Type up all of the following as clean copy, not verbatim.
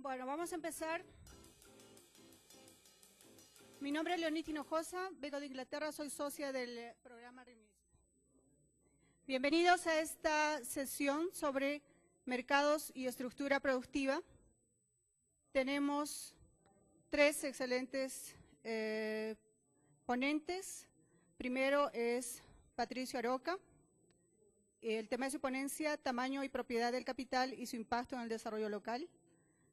Bueno, vamos a empezar. Mi nombre es Leonid Hinojosa, vengo de Inglaterra, soy socia del programa REMIS. Bienvenidos a esta sesión sobre mercados y estructura productiva. Tenemos tres excelentes ponentes. Primero es Patricio Aroca. El tema de su ponencia, tamaño y propiedad del capital y su impacto en el desarrollo local.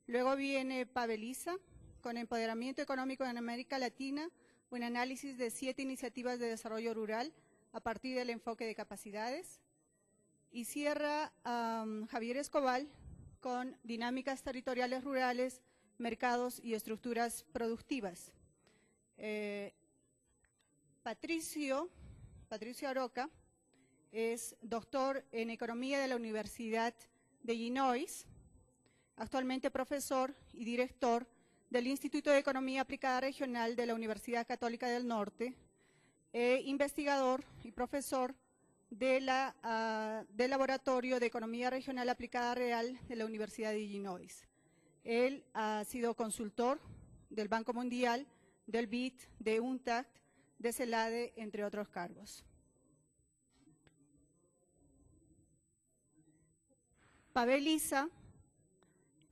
Luego viene Pavel Isa, con empoderamiento económico en América Latina, un análisis de 7 iniciativas de desarrollo rural a partir del enfoque de capacidades. Y cierra Javier Escobar con dinámicas territoriales rurales, mercados y estructuras productivas. Patricio Aroca es doctor en Economía de la Universidad de Illinois, actualmente profesor y director del Instituto de Economía Aplicada Regional de la Universidad Católica del Norte, investigador y profesor del Laboratorio de Economía Regional Aplicada Real de la Universidad de Illinois. Él ha sido consultor del Banco Mundial, del BID, de UNCTAD, de CELADE, entre otros cargos. Pavel Isa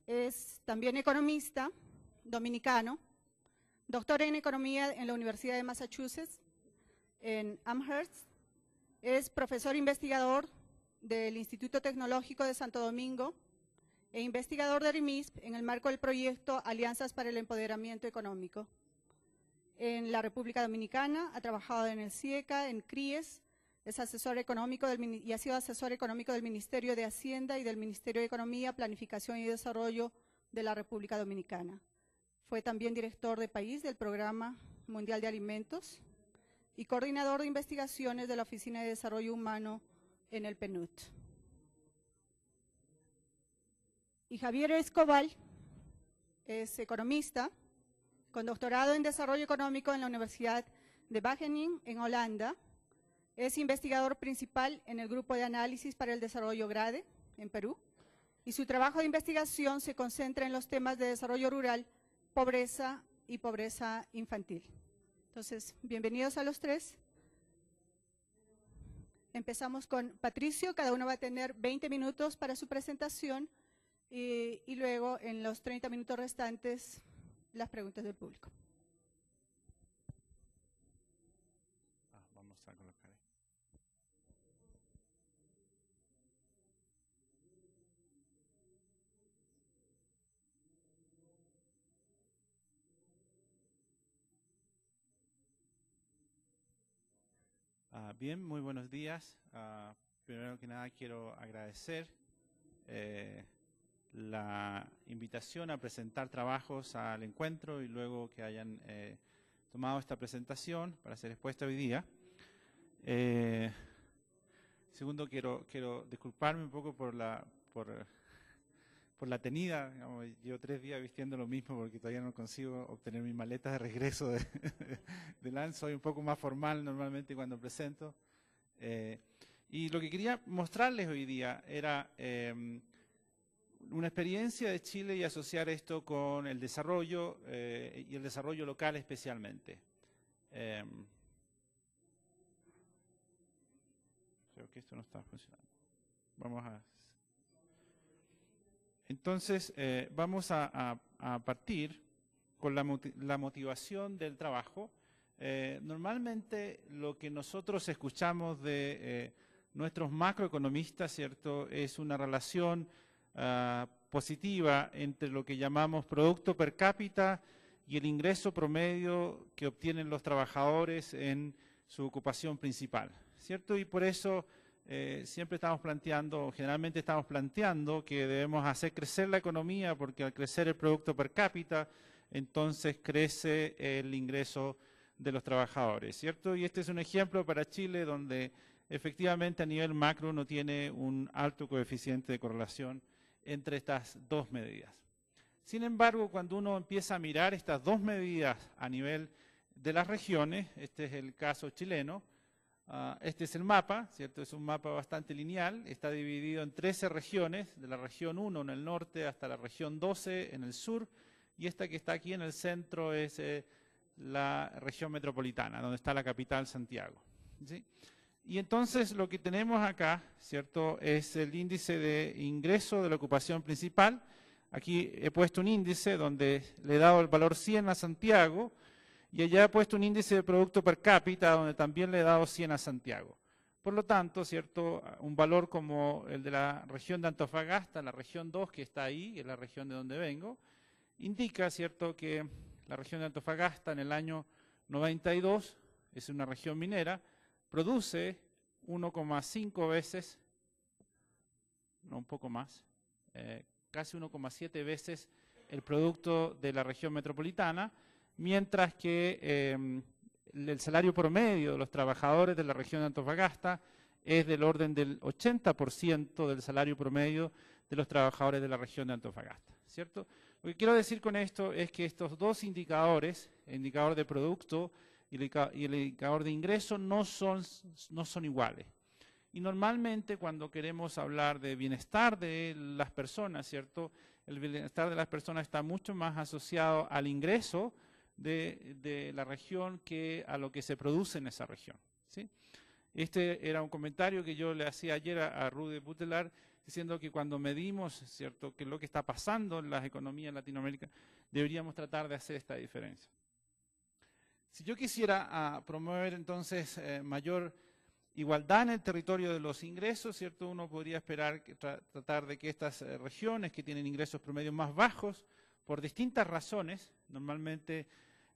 es también economista dominicano, doctor en economía en la Universidad de Massachusetts, en Amherst. Es profesor investigador del Instituto Tecnológico de Santo Domingo e investigador de REMISP en el marco del proyecto Alianzas para el Empoderamiento Económico. En la República Dominicana ha trabajado en el CIECA, en CRIES, es asesor económico y ha sido asesor económico del Ministerio de Hacienda y del Ministerio de Economía, Planificación y Desarrollo de la República Dominicana. Fue también director de país del Programa Mundial de Alimentos y coordinador de investigaciones de la Oficina de Desarrollo Humano en el PNUD. Y Javier Escobar es economista con doctorado en Desarrollo Económico en la Universidad de Wageningen, en Holanda. Es investigador principal en el Grupo de Análisis para el Desarrollo GRADE, en Perú, y su trabajo de investigación se concentra en los temas de desarrollo rural, pobreza y pobreza infantil. Entonces, bienvenidos a los tres. Empezamos con Patricio, cada uno va a tener 20 minutos para su presentación y luego en los 30 minutos restantes las preguntas del público. Vamos a colocar ahí. Bien, muy buenos días. Primero que nada quiero agradecer la invitación a presentar trabajos al encuentro y luego que hayan tomado esta presentación para ser expuesta hoy día. Segundo, quiero disculparme un poco por la tenida. Digamos, llevo 3 días vistiendo lo mismo porque todavía no consigo obtener mis maletas de regreso de LAN. Soy un poco más formal normalmente cuando presento. Y lo que quería mostrarles hoy día era una experiencia de Chile y asociar esto con el desarrollo y el desarrollo local especialmente. Creo que esto no está funcionando. Entonces, vamos a partir con la motivación del trabajo. Normalmente lo que nosotros escuchamos de nuestros macroeconomistas, ¿cierto?, es una relación positiva entre lo que llamamos producto per cápita y el ingreso promedio que obtienen los trabajadores en su ocupación principal, ¿cierto? Y por eso siempre estamos planteando, generalmente estamos planteando que debemos hacer crecer la economía porque al crecer el producto per cápita, entonces crece el ingreso de los trabajadores, ¿cierto? Y este es un ejemplo para Chile donde efectivamente a nivel macro no tiene un alto coeficiente de correlación entre estas dos medidas. Sin embargo, cuando uno empieza a mirar estas dos medidas a nivel de las regiones, este es el caso chileno, Este es el mapa, ¿cierto? Es un mapa bastante lineal, está dividido en 13 regiones, de la región 1 en el norte hasta la región 12 en el sur, y esta que está aquí en el centro es la región metropolitana, donde está la capital, Santiago, ¿sí? Y entonces lo que tenemos acá, ¿cierto?, es el índice de ingreso de la ocupación principal. Aquí he puesto un índice donde le he dado el valor 100 a Santiago, y allá he puesto un índice de producto per cápita donde también le he dado 100 a Santiago. Por lo tanto, ¿cierto?, un valor como el de la región de Antofagasta, la región 2 que está ahí, que es la región de donde vengo, indica, ¿cierto?, que la región de Antofagasta en el año 92, es una región minera, produce 1,5 veces, no un poco más, casi 1,7 veces el producto de la región metropolitana, mientras que el salario promedio de los trabajadores de la región de Antofagasta es del orden del 80% del salario promedio de los trabajadores de la región de Antofagasta, ¿cierto? Lo que quiero decir con esto es que estos dos indicadores, el indicador de producto y el indicador de ingreso, no son iguales. Y normalmente cuando queremos hablar de bienestar de las personas, ¿cierto?, el bienestar de las personas está mucho más asociado al ingreso de la región que a lo que se produce en esa región, ¿sí? Este era un comentario que yo le hacía ayer a Rudy Butelar, diciendo que cuando medimos, ¿cierto?, que lo que está pasando en las economías en Latinoamérica, deberíamos tratar de hacer esta diferencia. Si yo quisiera promover entonces mayor igualdad en el territorio de los ingresos, ¿cierto?, uno podría esperar tratar de que estas regiones que tienen ingresos promedios más bajos, por distintas razones, normalmente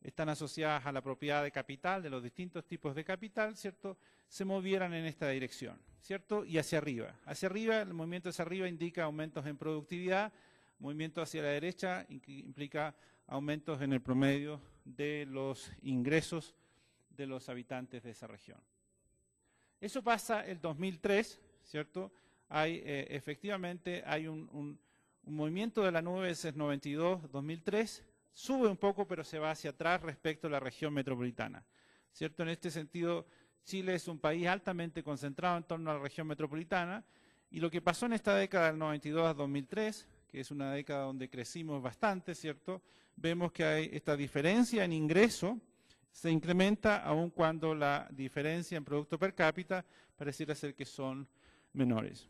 están asociadas a la propiedad de capital, de los distintos tipos de capital, ¿cierto?, se movieran en esta dirección, ¿cierto?, y hacia arriba. Hacia arriba, el movimiento hacia arriba indica aumentos en productividad, movimiento hacia la derecha implica aumentos en el promedio de los ingresos de los habitantes de esa región. Eso pasa el 2003, ¿cierto? Efectivamente hay un movimiento de la nube, ese es 92-2003, sube un poco pero se va hacia atrás respecto a la región metropolitana, ¿cierto? En este sentido, Chile es un país altamente concentrado en torno a la región metropolitana, y lo que pasó en esta década del 92 a 2003, que es una década donde crecimos bastante, ¿cierto?, vemos que hay esta diferencia en ingreso, se incrementa aun cuando la diferencia en producto per cápita pareciera ser que son menores.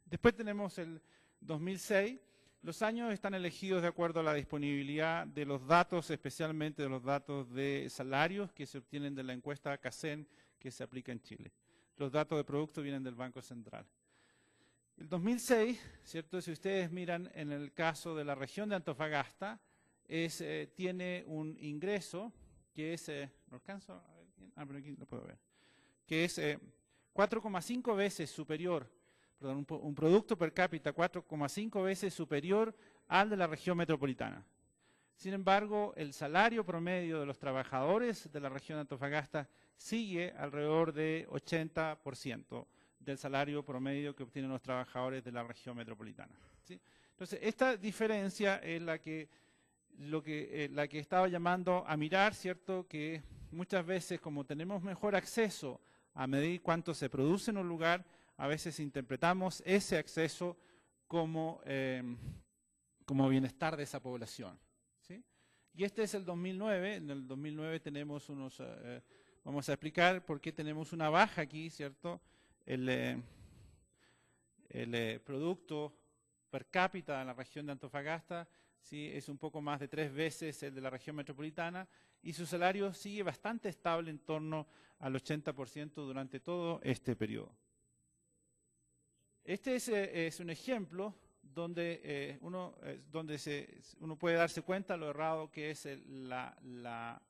Después tenemos el 2006. Los años están elegidos de acuerdo a la disponibilidad de los datos, especialmente de los datos de salarios que se obtienen de la encuesta CACEN que se aplica en Chile. Los datos de producto vienen del Banco Central. El 2006, ¿cierto?, si ustedes miran en el caso de la región de Antofagasta, tiene un ingreso que es, ¿no alcanzo a ver bien? Pero aquí lo puedo ver, que es 4,5 veces superior, perdón, un producto per cápita 4,5 veces superior al de la región metropolitana. Sin embargo, el salario promedio de los trabajadores de la región de Antofagasta sigue alrededor de 80% del salario promedio que obtienen los trabajadores de la región metropolitana, ¿sí? Entonces, esta diferencia es la que estaba llamando a mirar, ¿cierto?, que muchas veces, como tenemos mejor acceso a medir cuánto se produce en un lugar, a veces interpretamos ese acceso como bienestar de esa población, ¿sí? Y este es el 2009. En el 2009 tenemos unos, vamos a explicar por qué tenemos una baja aquí, ¿cierto? El producto per cápita en la región de Antofagasta, ¿sí?, es un poco más de 3 veces el de la región metropolitana, y su salario sigue bastante estable en torno al 80% durante todo este periodo. Este es un ejemplo donde uno puede darse cuenta lo errado que es la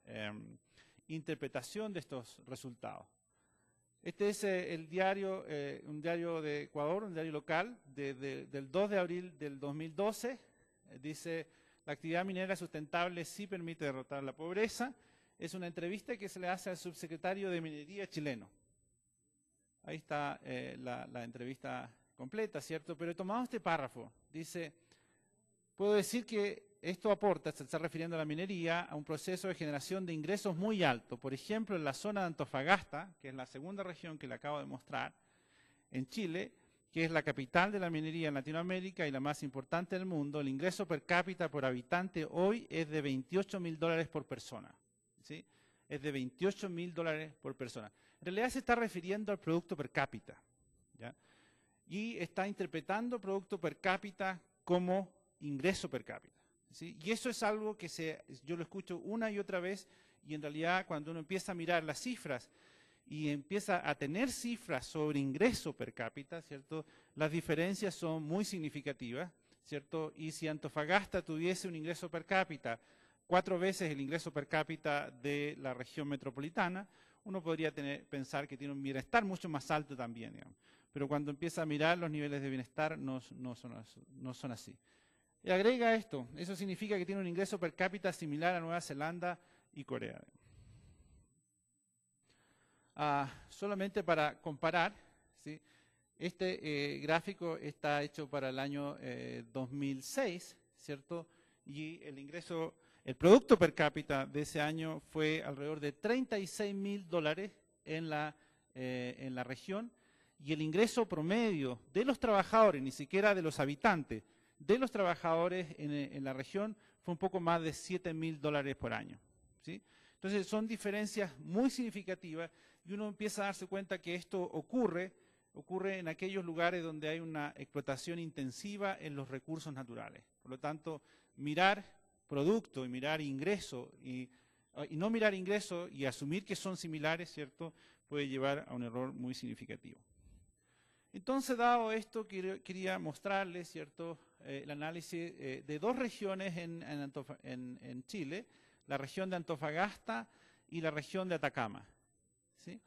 interpretación de estos resultados. Este es el diario, un diario de Ecuador, un diario local, del 2 de abril del 2012. Dice: la actividad minera sustentable sí permite derrotar la pobreza. Es una entrevista que se le hace al subsecretario de Minería chileno. Ahí está la entrevista completa, ¿cierto? Pero he tomado este párrafo. Dice: puedo decir que esto aporta, se está refiriendo a la minería, a un proceso de generación de ingresos muy alto. Por ejemplo, en la zona de Antofagasta, que es la segunda región que le acabo de mostrar, en Chile, que es la capital de la minería en Latinoamérica y la más importante del mundo, el ingreso per cápita por habitante hoy es de $28.000 por persona. ¿Sí? Es de $28.000 por persona. En realidad se está refiriendo al producto per cápita, ¿ya? Y está interpretando producto per cápita como ingreso per cápita, ¿sí? Y eso es algo que yo lo escucho una y otra vez, y en realidad cuando uno empieza a mirar las cifras y empieza a tener cifras sobre ingreso per cápita, ¿cierto? Las diferencias son muy significativas, ¿cierto? Y si Antofagasta tuviese un ingreso per cápita 4 veces el ingreso per cápita de la región metropolitana, uno podría pensar que tiene un bienestar mucho más alto también, digamos. Pero cuando empieza a mirar los niveles de bienestar no son así. Y agrega esto, eso significa que tiene un ingreso per cápita similar a Nueva Zelanda y Corea. Solamente para comparar, ¿sí? Este gráfico está hecho para el año 2006, ¿cierto? Y el producto per cápita de ese año fue alrededor de $36.000 en la región, y el ingreso promedio de los trabajadores, ni siquiera de los habitantes, de los trabajadores en la región fue un poco más de $7.000 por año, ¿sí? Entonces son diferencias muy significativas y uno empieza a darse cuenta que esto ocurre en aquellos lugares donde hay una explotación intensiva en los recursos naturales. Por lo tanto, mirar producto y mirar ingreso y no mirar ingreso y asumir que son similares, ¿cierto?, puede llevar a un error muy significativo. Entonces, dado esto, quería mostrarles, ¿cierto?, el análisis de 2 regiones en Chile, la región de Antofagasta y la región de Atacama, ¿sí?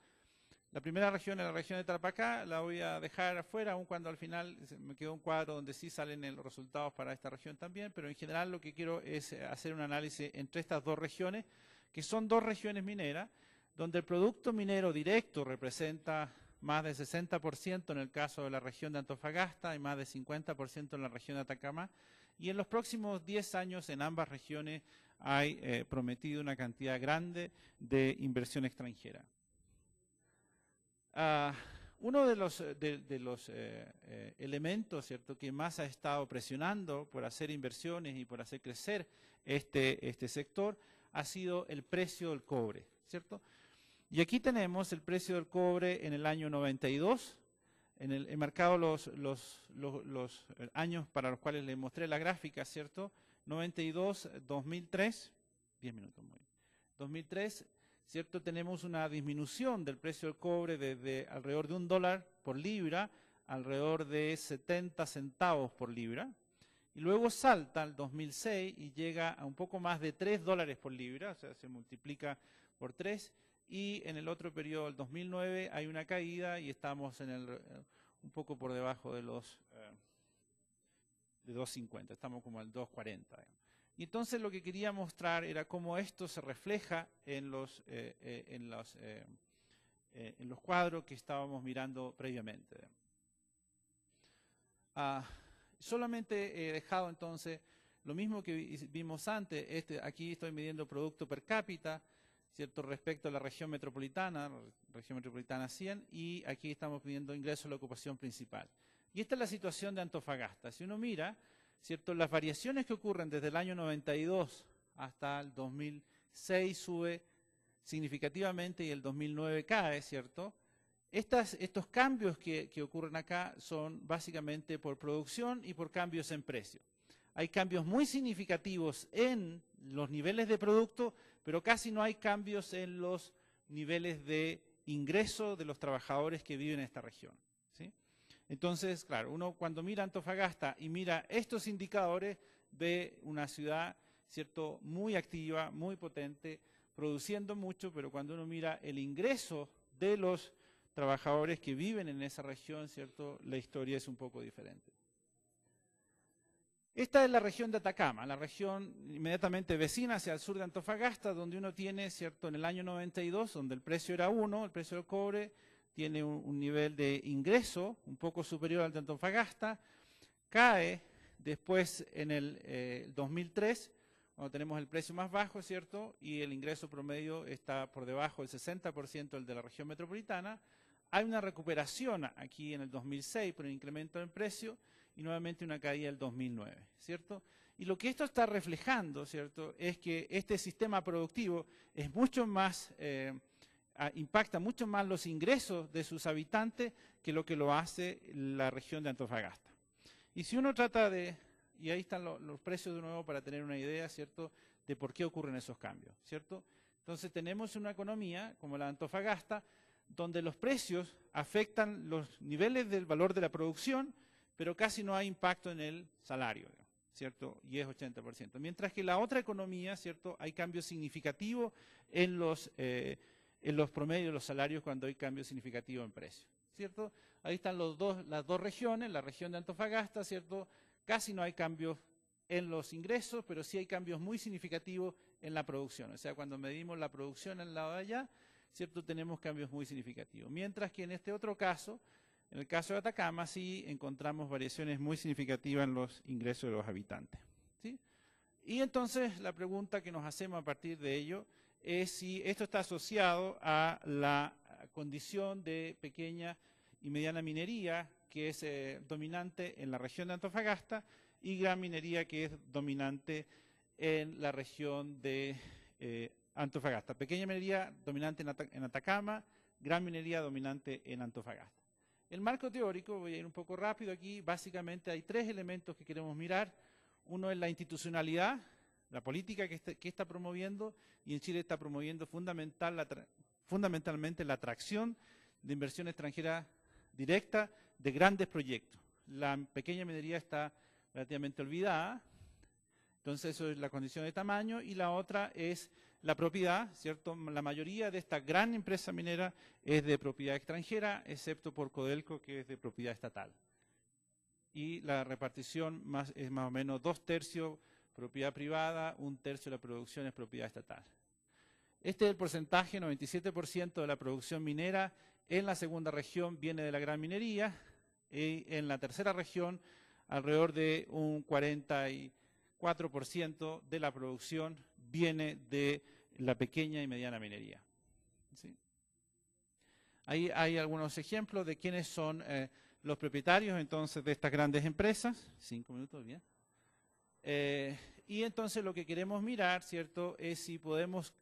La primera región es la región de Tarapacá, la voy a dejar afuera, aun cuando al final me quedó un cuadro donde sí salen los resultados para esta región también, pero en general lo que quiero es hacer un análisis entre estas 2 regiones, que son 2 regiones mineras, donde el producto minero directo representa más del 60% en el caso de la región de Antofagasta y más del 50% en la región de Atacama, y en los próximos 10 años en ambas regiones hay prometido una cantidad grande de inversión extranjera. Uno de los elementos, ¿cierto?, que más ha estado presionando por hacer inversiones y por hacer crecer este sector ha sido el precio del cobre, ¿cierto? Y aquí tenemos el precio del cobre en el año 92, he marcado los años para los cuales les mostré la gráfica, ¿cierto? 92, 2003, 10 minutos, muy bien. 2003, ¿cierto? Tenemos una disminución del precio del cobre desde alrededor de $1 por libra, alrededor de 70 centavos por libra, y luego salta al 2006 y llega a un poco más de $3 por libra, o sea, se multiplica por 3, y en el otro periodo, el 2009, hay una caída y estamos un poco por debajo de los de 2.50, estamos como al 2.40. Y entonces lo que quería mostrar era cómo esto se refleja en los cuadros que estábamos mirando previamente. Solamente he dejado entonces lo mismo que vimos antes. Aquí estoy midiendo producto per cápita, ¿cierto?, respecto a la región metropolitana 100, y aquí estamos midiendo ingresos a la ocupación principal. Y esta es la situación de Antofagasta. Si uno mira, ¿cierto?, las variaciones que ocurren desde el año 92 hasta el 2006 sube significativamente y el 2009 cae, ¿cierto? Estos cambios que ocurren acá son básicamente por producción y por cambios en precio. Hay cambios muy significativos en los niveles de producto, pero casi no hay cambios en los niveles de ingreso de los trabajadores que viven en esta región, ¿sí? Entonces, claro, uno cuando mira Antofagasta y mira estos indicadores, ve una ciudad, ¿cierto?, muy activa, muy potente, produciendo mucho, pero cuando uno mira el ingreso de los trabajadores que viven en esa región, ¿cierto?, la historia es un poco diferente. Esta es la región de Atacama, la región inmediatamente vecina hacia el sur de Antofagasta, donde uno tiene, ¿cierto?, en el año 92, donde el precio era 1, el precio del cobre, tiene un nivel de ingreso un poco superior al de Antofagasta, cae después en el 2003, cuando tenemos el precio más bajo, ¿cierto? Y el ingreso promedio está por debajo del 60% del de la región metropolitana. Hay una recuperación aquí en el 2006 por el incremento del precio y nuevamente una caída del 2009, ¿cierto? Y lo que esto está reflejando, ¿cierto?, es que este sistema productivo es mucho más, impacta mucho más los ingresos de sus habitantes que lo hace la región de Antofagasta. Y si uno trata de, y ahí están los precios de nuevo para tener una idea, ¿cierto?, de por qué ocurren esos cambios, ¿cierto? Entonces tenemos una economía como la de Antofagasta, donde los precios afectan los niveles del valor de la producción, pero casi no hay impacto en el salario, ¿cierto? Y es 80%. Mientras que la otra economía, ¿cierto?, hay cambios significativos en los promedios de los salarios cuando hay cambios significativos en precios, ¿cierto? Ahí están las dos regiones, la región de Antofagasta, ¿cierto? Casi no hay cambios en los ingresos, pero sí hay cambios muy significativos en la producción. O sea, cuando medimos la producción al lado de allá, ¿cierto?, tenemos cambios muy significativos. Mientras que en este otro caso, en el caso de Atacama, sí encontramos variaciones muy significativas en los ingresos de los habitantes, ¿sí? Y entonces la pregunta que nos hacemos a partir de ello es si esto está asociado a la condición de pequeña y mediana minería que es dominante en la región de Antofagasta y gran minería que es dominante en la región de Antofagasta. Pequeña minería dominante en Atacama, gran minería dominante en Antofagasta. El marco teórico, voy a ir un poco rápido aquí, básicamente hay tres elementos que queremos mirar. Uno es la institucionalidad, la política que está promoviendo, y en Chile está promoviendo fundamentalmente la atracción de inversión extranjera directa de grandes proyectos. La pequeña minería está relativamente olvidada, entonces eso es la condición de tamaño, y la otra es la propiedad, ¿cierto? La mayoría de esta gran empresa minera es de propiedad extranjera, excepto por Codelco, que es de propiedad estatal. Y la repartición es más o menos 2/3 propiedad privada, 1/3 de la producción es propiedad estatal. Este es el porcentaje, 97% de la producción minera en la segunda región viene de la gran minería, y en la tercera región alrededor de un 44% de la producción viene de la pequeña y mediana minería, ¿sí? Ahí hay algunos ejemplos de quiénes son los propietarios entonces de estas grandes empresas. 5 minutos, bien. Y entonces lo que queremos mirar, ¿cierto?, es si podemos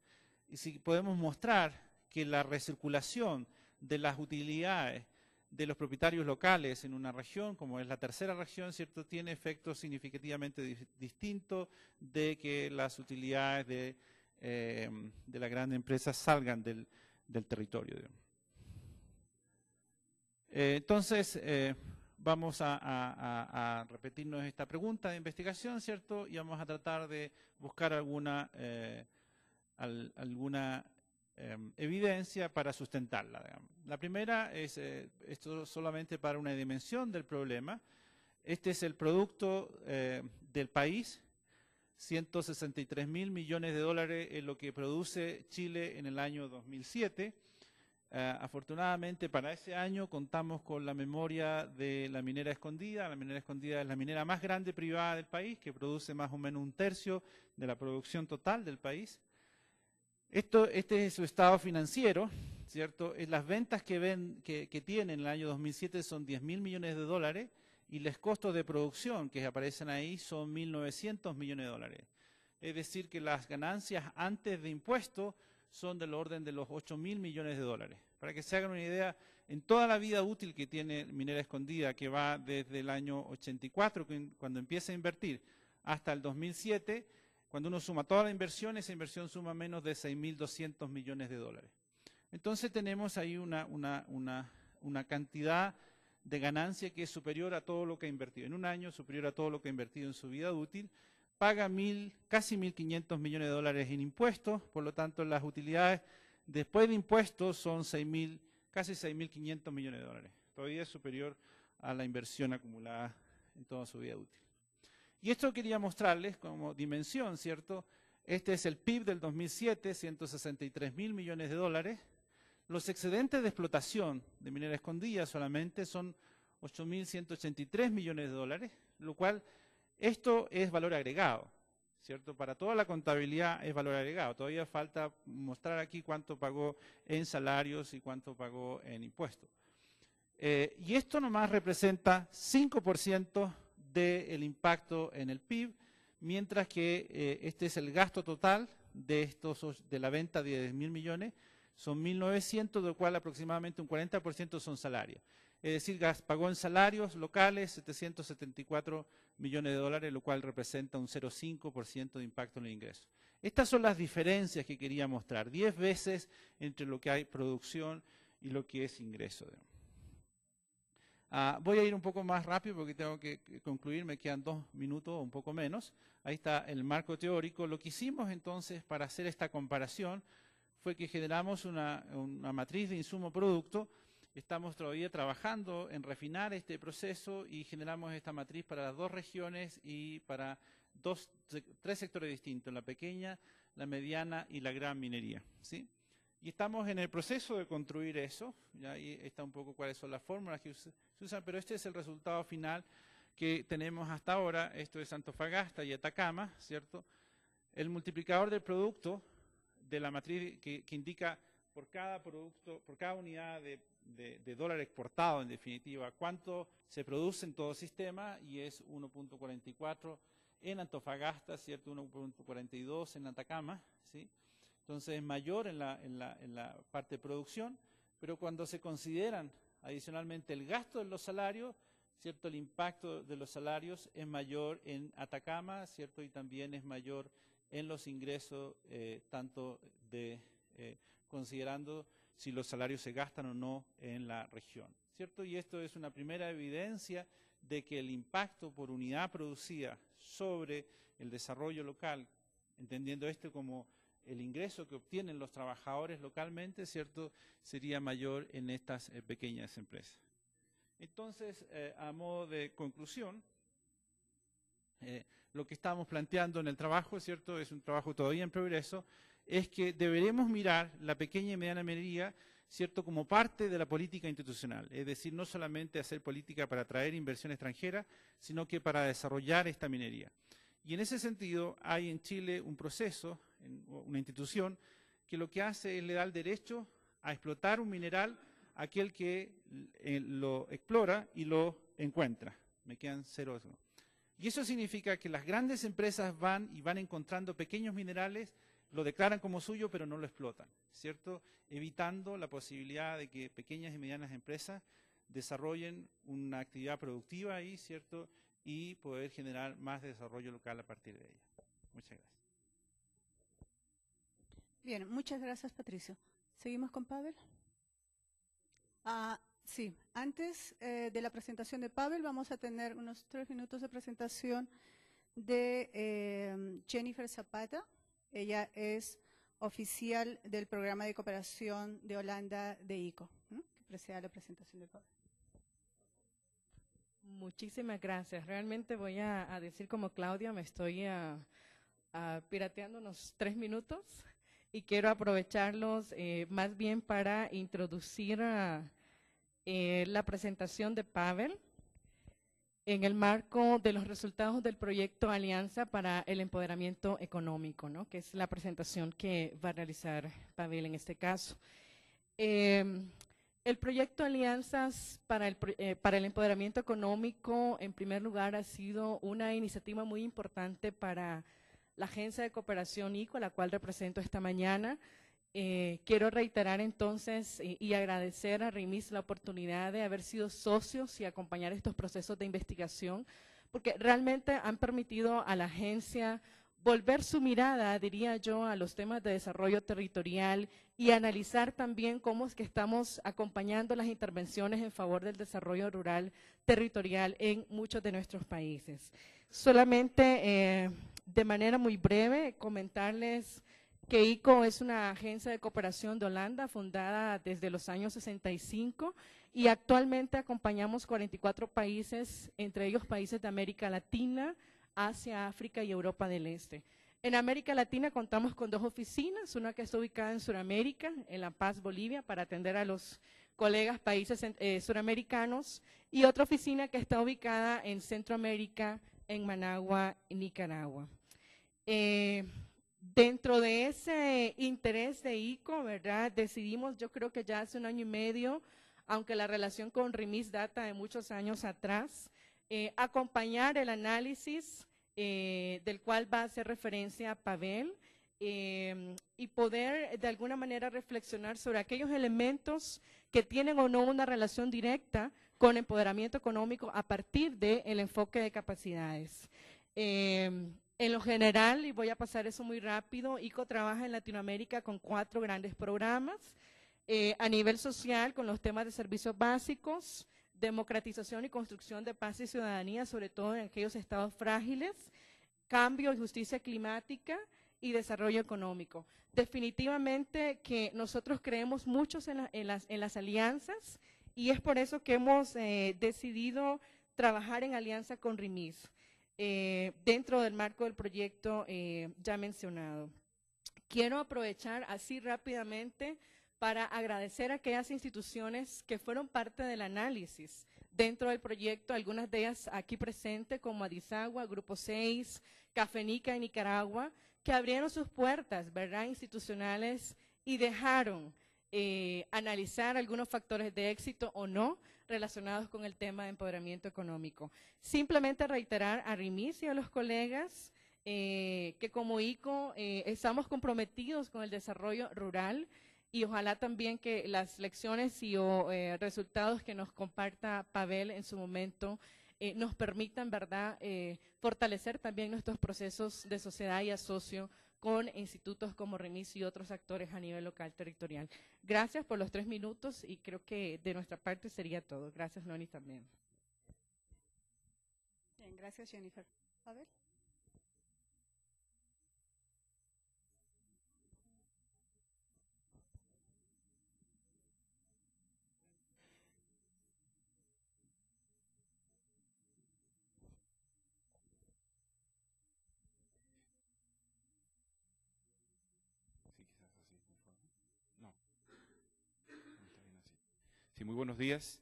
mostrar que la recirculación de las utilidades de los propietarios locales en una región, como es la tercera región, ¿cierto?, tiene efectos significativamente distintos de que las utilidades de la gran empresa salgan del territorio, digamos. Entonces, vamos a repetirnos esta pregunta de investigación, ¿cierto?, y vamos a tratar de buscar alguna evidencia para sustentarla, digamos. La primera es, esto solamente para una dimensión del problema. Este es el producto del país, 163.000 millones de dólares es lo que produce Chile en el año 2007. Afortunadamente para ese año contamos con la memoria de la minera escondida. La minera escondida es la minera más grande privada del país, que produce más o menos 1/3 de la producción total del país. Este es su estado financiero, ¿cierto? Las ventas que tiene en el año 2007 son 10.000 millones de dólares y los costos de producción que aparecen ahí son 1.900 millones de dólares. Es decir, que las ganancias antes de impuestos son del orden de los 8.000 millones de dólares. Para que se hagan una idea, en toda la vida útil que tiene Minera Escondida, que va desde el año 84, cuando empieza a invertir, hasta el 2007, cuando uno suma toda la inversión, esa inversión suma menos de 6.200 millones de dólares. Entonces tenemos ahí una cantidad de ganancia que es superior a todo lo que ha invertido en un año, superior a todo lo que ha invertido en su vida útil. Paga casi 1.500 millones de dólares en impuestos, por lo tanto las utilidades después de impuestos son casi 6.500 millones de dólares. Todavía es superior a la inversión acumulada en toda su vida útil. Y esto quería mostrarles como dimensión, ¿cierto? Este es el PIB del 2007, 163.000 millones de dólares. Los excedentes de explotación de Minera Escondida solamente son 8.183 millones de dólares, lo cual Esto es valor agregado, ¿cierto? Para toda la contabilidad es valor agregado. Todavía falta mostrar aquí cuánto pagó en salarios y cuánto pagó en impuestos. Y esto nomás representa 5% del impacto en el PIB, mientras que este es el gasto total de la venta de 10.000 millones, son 1.900, de lo cual aproximadamente un 40% son salarios. Es decir, pagó en salarios locales 774 millones de dólares, lo cual representa un 0,5% de impacto en el ingreso. Estas son las diferencias que quería mostrar, 10 veces entre lo que hay producción y lo que es ingreso. Voy a ir un poco más rápido porque tengo que concluir, me quedan 2 minutos o un poco menos. Ahí está el marco teórico. Lo que hicimos entonces para hacer esta comparación fue que generamos una matriz de insumo-producto. Estamos todavía trabajando en refinar este proceso y generamos esta matriz para las 2 regiones y para 3 sectores distintos, la pequeña, la mediana y la gran minería, ¿sí? Y estamos en el proceso de construir eso, ya ahí está un poco cuáles son las fórmulas que se usan, pero este es el resultado final que tenemos hasta ahora. Esto es Antofagasta y Atacama, ¿cierto? El multiplicador del producto de la matriz que indica por cada producto, por cada unidad de dólar exportado, en definitiva, cuánto se produce en todo sistema, y es 1.44 en Antofagasta, ¿cierto? 1.42 en Atacama, ¿sí? Entonces es mayor en la parte de producción, pero cuando se consideran adicionalmente el gasto de los salarios, ¿cierto? El impacto de los salarios es mayor en Atacama, ¿cierto? Y también es mayor en los ingresos, tanto considerando si los salarios se gastan o no en la región, ¿cierto? Y esto es una primera evidencia de que el impacto por unidad producida sobre el desarrollo local, entendiendo esto como el ingreso que obtienen los trabajadores localmente, ¿cierto?, sería mayor en estas pequeñas empresas. Entonces, a modo de conclusión, lo que estamos planteando en el trabajo, ¿cierto?, es un trabajo todavía en progreso, es que deberemos mirar la pequeña y mediana minería, ¿cierto?, como parte de la política institucional, es decir, no solamente hacer política para atraer inversión extranjera, sino que para desarrollar esta minería. Y en ese sentido hay en Chile un proceso, una institución, que lo que hace es le da el derecho a explotar un mineral a aquel que lo explora y lo encuentra. Me quedan 0. Y eso significa que las grandes empresas van encontrando pequeños minerales, lo declaran como suyo, pero no lo explotan, ¿cierto? Evitando la posibilidad de que pequeñas y medianas empresas desarrollen una actividad productiva ahí, ¿cierto?, y poder generar más desarrollo local a partir de ella. Muchas gracias. Bien, muchas gracias, Patricio. ¿Seguimos con Pavel? Sí, antes de la presentación de Pavel vamos a tener unos 3 minutos de presentación de Jennifer Zapata. Ella es oficial del programa de cooperación de Holanda de ICO, que precede la presentación de Pavel. Muchísimas gracias. Realmente voy a decir como Claudia, me estoy pirateando unos 3 minutos y quiero aprovecharlos más bien para introducir la presentación de Pavel en el marco de los resultados del proyecto Alianza para el Empoderamiento Económico, ¿no?, que es la presentación que va a realizar Pavel en este caso. El proyecto Alianzas para el Empoderamiento Económico, en primer lugar, ha sido una iniciativa muy importante para la Agencia de Cooperación ICO, la cual represento esta mañana. Quiero reiterar entonces y agradecer a RIMIS la oportunidad de haber sido socios y acompañar estos procesos de investigación, porque realmente han permitido a la agencia volver su mirada, diría yo, a los temas de desarrollo territorial y analizar también cómo es que estamos acompañando las intervenciones en favor del desarrollo rural territorial en muchos de nuestros países. Solamente de manera muy breve comentarles que ICO es una agencia de cooperación de Holanda fundada desde los años 65 y actualmente acompañamos 44 países, entre ellos países de América Latina, Asia, África y Europa del Este. En América Latina contamos con 2 oficinas, una que está ubicada en Sudamérica, en La Paz, Bolivia, para atender a los colegas países suramericanos, y otra oficina que está ubicada en Centroamérica, en Managua, Nicaragua. Dentro de ese interés de ICO, ¿verdad? Decidimos, yo creo que ya hace 1 año y medio, aunque la relación con RIMIS data de muchos años atrás, acompañar el análisis del cual va a hacer referencia a Pavel, y poder de alguna manera reflexionar sobre aquellos elementos que tienen o no una relación directa con empoderamiento económico a partir del enfoque de capacidades. En lo general, y voy a pasar eso muy rápido, ICO trabaja en Latinoamérica con 4 grandes programas. A nivel social, con los temas de servicios básicos, democratización y construcción de paz y ciudadanía, sobre todo en aquellos estados frágiles, cambio y justicia climática y desarrollo económico. Definitivamente que nosotros creemos mucho en las alianzas, y es por eso que hemos decidido trabajar en alianza con RIMIS, dentro del marco del proyecto ya mencionado. Quiero aprovechar así rápidamente para agradecer a aquellas instituciones que fueron parte del análisis dentro del proyecto, algunas de ellas aquí presentes como Adisagua, Grupo 6, Cafenica en Nicaragua, que abrieron sus puertas, ¿verdad?, institucionales y dejaron analizar algunos factores de éxito o no relacionados con el tema de empoderamiento económico. Simplemente reiterar a RIMIS y a los colegas que como ICO estamos comprometidos con el desarrollo rural, y ojalá también que las lecciones y resultados que nos comparta Pavel en su momento nos permitan, ¿verdad?, fortalecer también nuestros procesos de sociedad y asocio con institutos como RIMIS y otros actores a nivel local territorial. Gracias por los 3 minutos y creo que de nuestra parte sería todo. Gracias, Noni, también. Bien, gracias, Jennifer. Pavel. Sí, muy buenos días.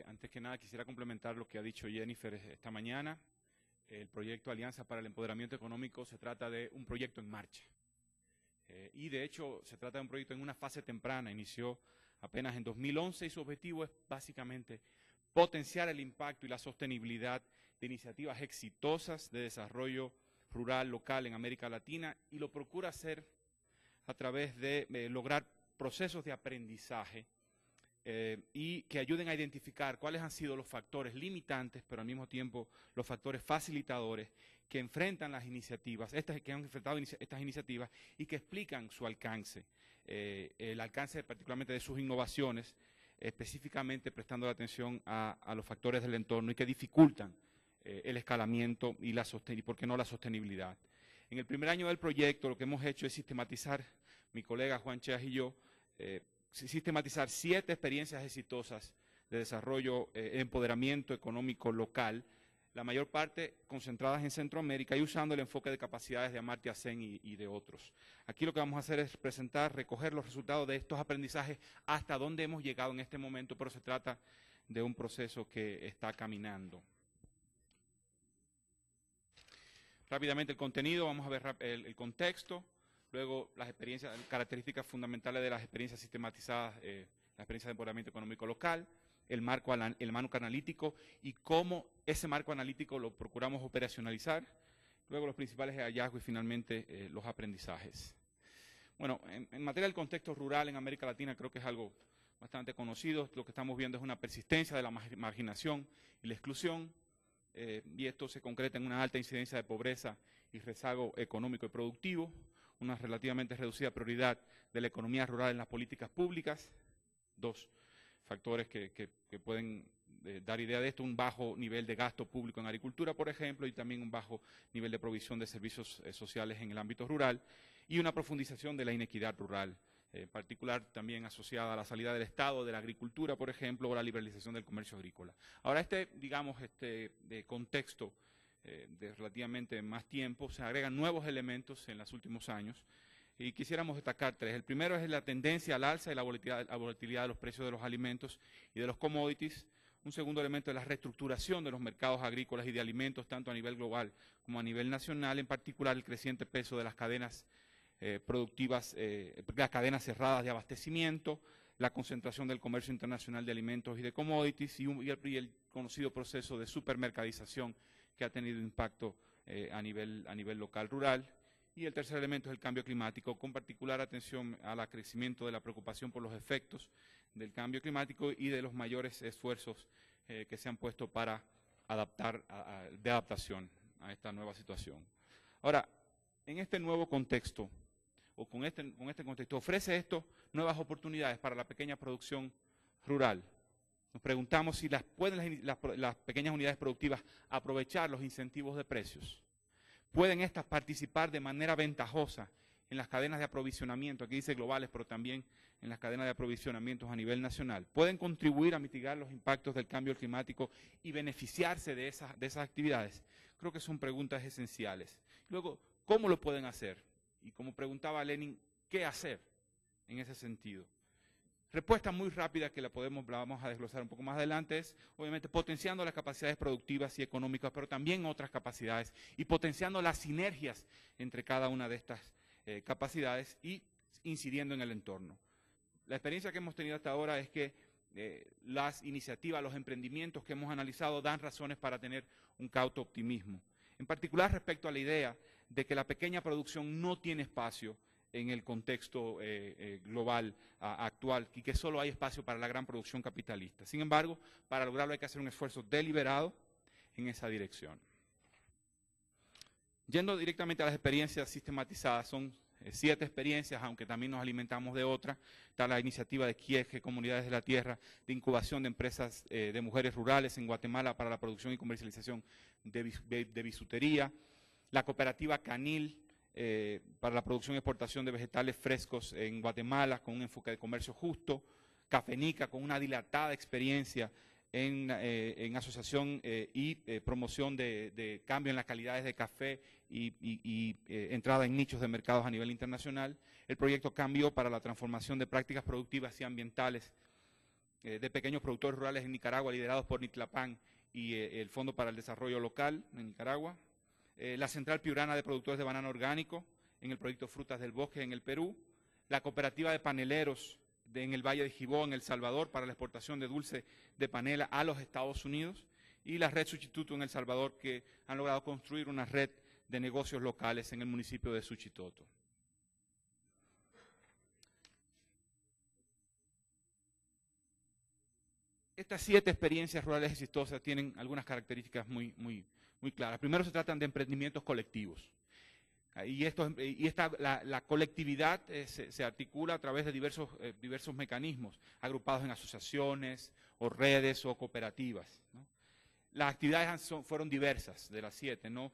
Antes que nada quisiera complementar lo que ha dicho Jennifer esta mañana. El proyecto Alianza para el Empoderamiento Económico se trata de un proyecto en marcha. Y de hecho se trata de un proyecto en una fase temprana, inició apenas en 2011 y su objetivo es básicamente potenciar el impacto y la sostenibilidad de iniciativas exitosas de desarrollo rural local en América Latina, y lo procura hacer a través de lograr procesos de aprendizaje y que ayuden a identificar cuáles han sido los factores limitantes, pero al mismo tiempo los factores facilitadores que enfrentan las iniciativas, que han enfrentado estas iniciativas y que explican su alcance, el alcance particularmente de sus innovaciones, específicamente prestando la atención a los factores del entorno y que dificultan el escalamiento y por qué no la sostenibilidad. En el primer año del proyecto lo que hemos hecho es sistematizar, mi colega Juan Cheas y yo, sistematizar 7 experiencias exitosas de desarrollo, empoderamiento económico local, la mayor parte concentradas en Centroamérica y usando el enfoque de capacidades de Amartya Sen y de otros. Aquí lo que vamos a hacer es recoger los resultados de estos aprendizajes hasta dónde hemos llegado en este momento, pero se trata de un proceso que está caminando. Rápidamente el contenido, vamos a ver el contexto. Luego, las experiencias, características fundamentales de las experiencias sistematizadas, la experiencia de empoderamiento económico local, el marco analítico y cómo ese marco analítico lo procuramos operacionalizar. Luego, los principales hallazgos y finalmente los aprendizajes. Bueno, en materia del contexto rural en América Latina creo que es algo bastante conocido. Lo que estamos viendo es una persistencia de la marginación y la exclusión, y esto se concreta en una alta incidencia de pobreza y rezago económico y productivo, una relativamente reducida prioridad de la economía rural en las políticas públicas. 2 factores que pueden dar idea de esto: un bajo nivel de gasto público en agricultura, por ejemplo, y también un bajo nivel de provisión de servicios sociales en el ámbito rural, y una profundización de la inequidad rural, en particular también asociada a la salida del Estado de la agricultura, por ejemplo, o la liberalización del comercio agrícola. Ahora, de contexto de relativamente más tiempo, se agregan nuevos elementos en los últimos años y quisiéramos destacar 3. El primero es la tendencia al alza y la volatilidad de los precios de los alimentos y de los commodities, Un segundo elemento es la reestructuración de los mercados agrícolas y de alimentos, tanto a nivel global como a nivel nacional, en particular el creciente peso de las cadenas productivas, las cadenas cerradas de abastecimiento, la concentración del comercio internacional de alimentos y de commodities y el conocido proceso de supermercadización que ha tenido impacto a nivel local rural. Y el tercer elemento es el cambio climático, con particular atención al crecimiento de la preocupación por los efectos del cambio climático y de los mayores esfuerzos que se han puesto para adaptación a esta nueva situación. Ahora, en este nuevo contexto, o con este contexto, ¿ofrece esto nuevas oportunidades para la pequeña producción rural? Nos preguntamos si pueden las pequeñas unidades productivas aprovechar los incentivos de precios. ¿Pueden estas participar de manera ventajosa en las cadenas de aprovisionamiento, aquí dice globales, pero también en las cadenas de aprovisionamientos a nivel nacional? ¿Pueden contribuir a mitigar los impactos del cambio climático y beneficiarse de esas actividades? Creo que son preguntas esenciales. Luego, ¿cómo lo pueden hacer? Y como preguntaba Lenin, ¿qué hacer en ese sentido? Respuesta muy rápida que la vamos a desglosar un poco más adelante es, obviamente, potenciando las capacidades productivas y económicas, pero también otras capacidades, y potenciando las sinergias entre cada una de estas capacidades y incidiendo en el entorno. La experiencia que hemos tenido hasta ahora es que las iniciativas, los emprendimientos que hemos analizado dan razones para tener un cauto optimismo. En particular respecto a la idea de que la pequeña producción no tiene espacio en el contexto global actual y que solo hay espacio para la gran producción capitalista. Sin embargo, para lograrlo hay que hacer un esfuerzo deliberado en esa dirección. Yendo directamente a las experiencias sistematizadas, son 7 experiencias, aunque también nos alimentamos de otras. Está la iniciativa de Quieje, Comunidades de la Tierra, de incubación de empresas de mujeres rurales en Guatemala para la producción y comercialización de bisutería. La cooperativa Canil, para la producción y exportación de vegetales frescos en Guatemala, con un enfoque de comercio justo. Cafenica, con una dilatada experiencia en asociación y promoción de cambio en las calidades de café y entrada en nichos de mercados a nivel internacional. El proyecto Cambio para la transformación de prácticas productivas y ambientales de pequeños productores rurales en Nicaragua, liderados por Nitlapán y el Fondo para el Desarrollo Local en Nicaragua. La Central Piurana de Productores de Banano Orgánico en el proyecto Frutas del Bosque en el Perú. La Cooperativa de Paneleros en el Valle de Jibó, en El Salvador, para la exportación de dulce de panela a los Estados Unidos, y la Red Suchitoto en El Salvador, que han logrado construir una red de negocios locales en el municipio de Suchitoto. Estas 7 experiencias rurales exitosas tienen algunas características muy claras. Primero, se tratan de emprendimientos colectivos. La colectividad se articula a través de diversos mecanismos, agrupados en asociaciones o redes o cooperativas, ¿no? Las actividades fueron diversas de las 7, ¿no?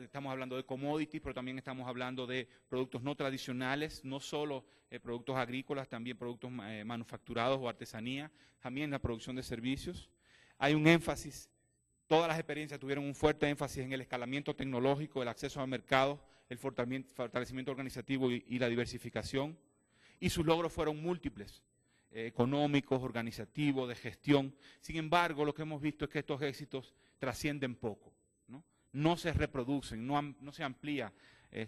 Estamos hablando de commodities, pero también estamos hablando de productos no tradicionales, no solo productos agrícolas, también productos manufacturados o artesanía, también la producción de servicios. Hay un énfasis, todas las experiencias tuvieron un fuerte énfasis en el escalamiento tecnológico, el acceso al mercado, el fortalecimiento organizativo y la diversificación, y sus logros fueron múltiples, económicos, organizativos, de gestión. Sin embargo, lo que hemos visto es que estos éxitos trascienden poco, ¿no? No se reproducen, no se amplía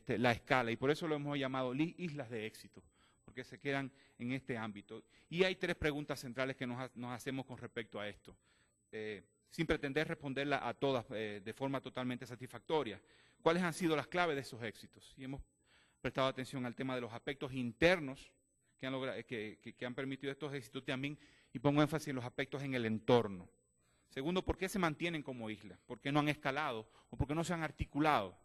la escala, y por eso lo hemos llamado islas de éxito, porque se quedan en este ámbito. Y hay 3 preguntas centrales que nos hacemos con respecto a esto, sin pretender responderlas a todas de forma totalmente satisfactoria. ¿Cuáles han sido las claves de esos éxitos? Y hemos prestado atención al tema de los aspectos internos que han permitido estos éxitos también, y pongo énfasis en los aspectos en el entorno. Segundo, ¿por qué se mantienen como islas? ¿Por qué no han escalado o por qué no se han articulado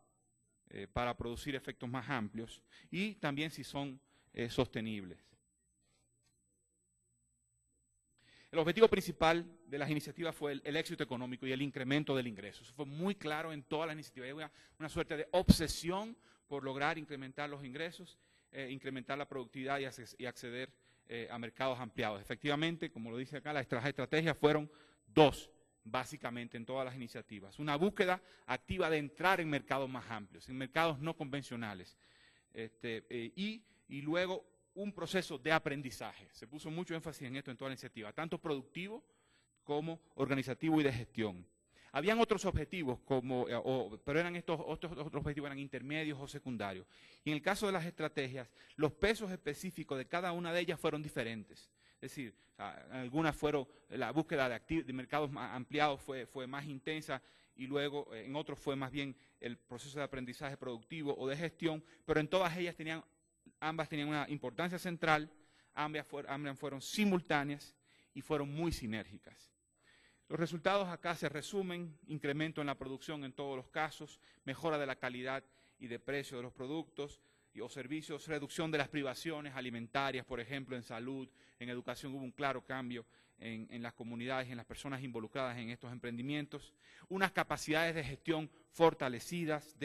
para producir efectos más amplios? Y también si son sostenibles. El objetivo principal de las iniciativas fue el éxito económico y el incremento del ingreso. Eso fue muy claro en todas las iniciativas. Hay una suerte de obsesión por lograr incrementar los ingresos, incrementar la productividad y acceder a mercados ampliados. Efectivamente, como lo dice acá, las estrategias fueron 2, básicamente, en todas las iniciativas. Una búsqueda activa de entrar en mercados más amplios, en mercados no convencionales. Y luego un proceso de aprendizaje. Se puso mucho énfasis en esto en toda la iniciativa, tanto productivo como organizativo y de gestión. Habían otros objetivos, pero estos otros objetivos eran intermedios o secundarios. Y en el caso de las estrategias, los pesos específicos de cada una de ellas fueron diferentes. Es decir, algunas fueron, la búsqueda de mercados más ampliados fue más intensa, y luego en otros fue más bien el proceso de aprendizaje productivo o de gestión, pero en todas ellas ambas tenían una importancia central, ambas fueron simultáneas y fueron muy sinérgicas. Los resultados acá se resumen: incremento en la producción en todos los casos, mejora de la calidad y de precio de los productos o servicios, reducción de las privaciones alimentarias, por ejemplo, en salud, en educación hubo un claro cambio en las comunidades y en las personas involucradas en estos emprendimientos, unas capacidades de gestión fortalecidas,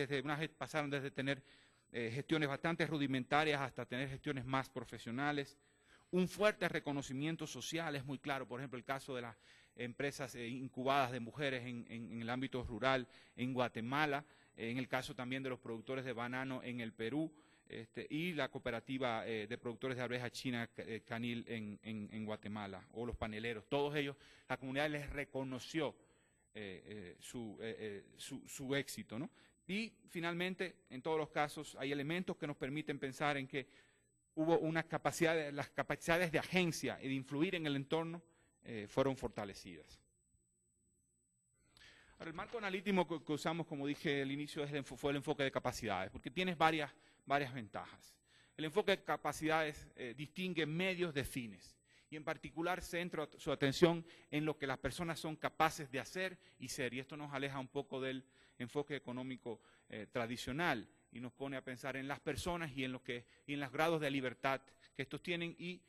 pasaron desde tener gestiones bastante rudimentarias hasta tener gestiones más profesionales, un fuerte reconocimiento social, es muy claro, por ejemplo, el caso de las empresas incubadas de mujeres en el ámbito rural en Guatemala, en el caso también de los productores de banano en el Perú, y la cooperativa de productores de arveja china Canil en Guatemala, o los paneleros. Todos ellos, la comunidad les reconoció su éxito, ¿no? Y finalmente, en todos los casos, hay elementos que nos permiten pensar en que hubo las capacidades de agencia y de influir en el entorno fueron fortalecidas. Ahora, el marco analítico que usamos, como dije al inicio, fue el enfoque de capacidades, porque tienes varias ventajas. El enfoque de capacidades distingue medios de fines, y en particular centra su atención en lo que las personas son capaces de hacer y ser, y esto nos aleja un poco del enfoque económico tradicional, y nos pone a pensar en las personas y en los grados de libertad que estos tienen, y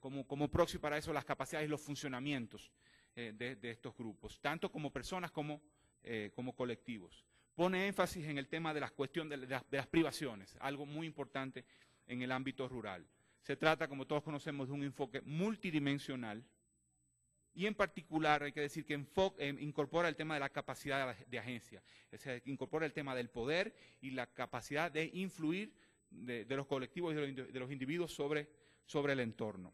como proxy para eso las capacidades y los funcionamientos de estos grupos, tanto como personas como colectivos. Pone énfasis en el tema de la cuestión de las privaciones, algo muy importante en el ámbito rural. Se trata, como todos conocemos, de un enfoque multidimensional, y en particular hay que decir que incorpora el tema de la capacidad de agencia, es decir, incorpora el tema del poder y la capacidad de influir de los colectivos y de los individuos sobre el entorno.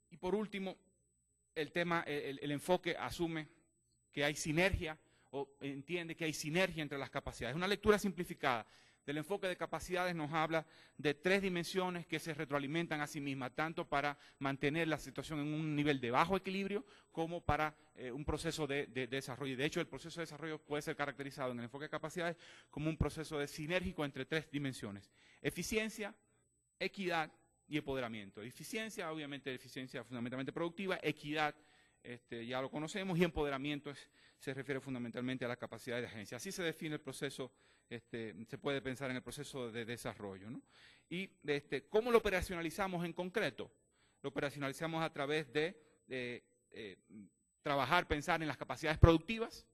Y por último, el enfoque asume que hay sinergia, o entiende que hay sinergia entre las capacidades. Una lectura simplificada del enfoque de capacidades nos habla de 3 dimensiones que se retroalimentan a sí mismas, tanto para mantener la situación en un nivel de bajo equilibrio como para un proceso de desarrollo. Y de hecho, el proceso de desarrollo puede ser caracterizado en el enfoque de capacidades como un proceso sinérgico entre 3 dimensiones: eficiencia, equidad y empoderamiento. Eficiencia, obviamente, eficiencia fundamentalmente productiva; equidad, ya lo conocemos; y empoderamiento se refiere fundamentalmente a la capacidad de agencia. Así se define el proceso, se puede pensar en el proceso de desarrollo, ¿no? Y ¿cómo lo operacionalizamos en concreto? Lo operacionalizamos a través de pensar en las capacidades productivas,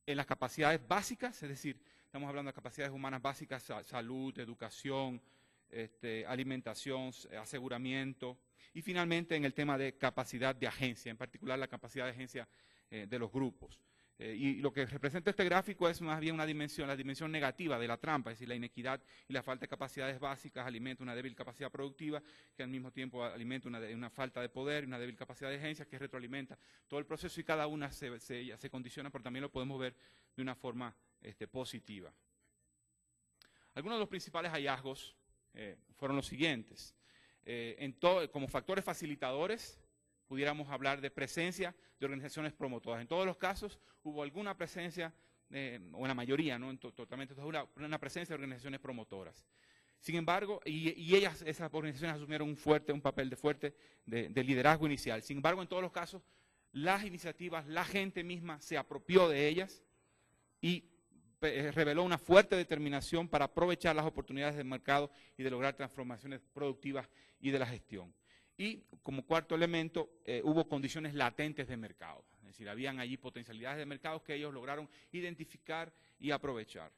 en las capacidades básicas, es decir, estamos hablando de capacidades humanas básicas: salud, educación, alimentación, aseguramiento, y finalmente en el tema de capacidad de agencia, en particular la capacidad de agencia de los grupos. Y lo que representa este gráfico es más bien la dimensión negativa de la trampa, es decir, la inequidad y la falta de capacidades básicas alimenta una débil capacidad productiva, que al mismo tiempo alimenta una falta de poder y una débil capacidad de agencia, que retroalimenta todo el proceso, y cada una se condiciona, pero también lo podemos ver de una forma positiva. Algunos de los principales hallazgos fueron los siguientes. Como factores facilitadores, pudiéramos hablar de presencia de organizaciones promotoras. En todos los casos hubo alguna presencia, o en la mayoría, no totalmente, una presencia de organizaciones promotoras. Sin embargo, esas organizaciones asumieron un papel fuerte de liderazgo inicial. Sin embargo, en todos los casos, las iniciativas, la gente misma se apropió de ellas y reveló una fuerte determinación para aprovechar las oportunidades del mercado y de lograr transformaciones productivas y de la gestión. Y como cuarto elemento, hubo condiciones latentes de mercado, es decir, habían allí potencialidades de mercado que ellos lograron identificar y aprovechar.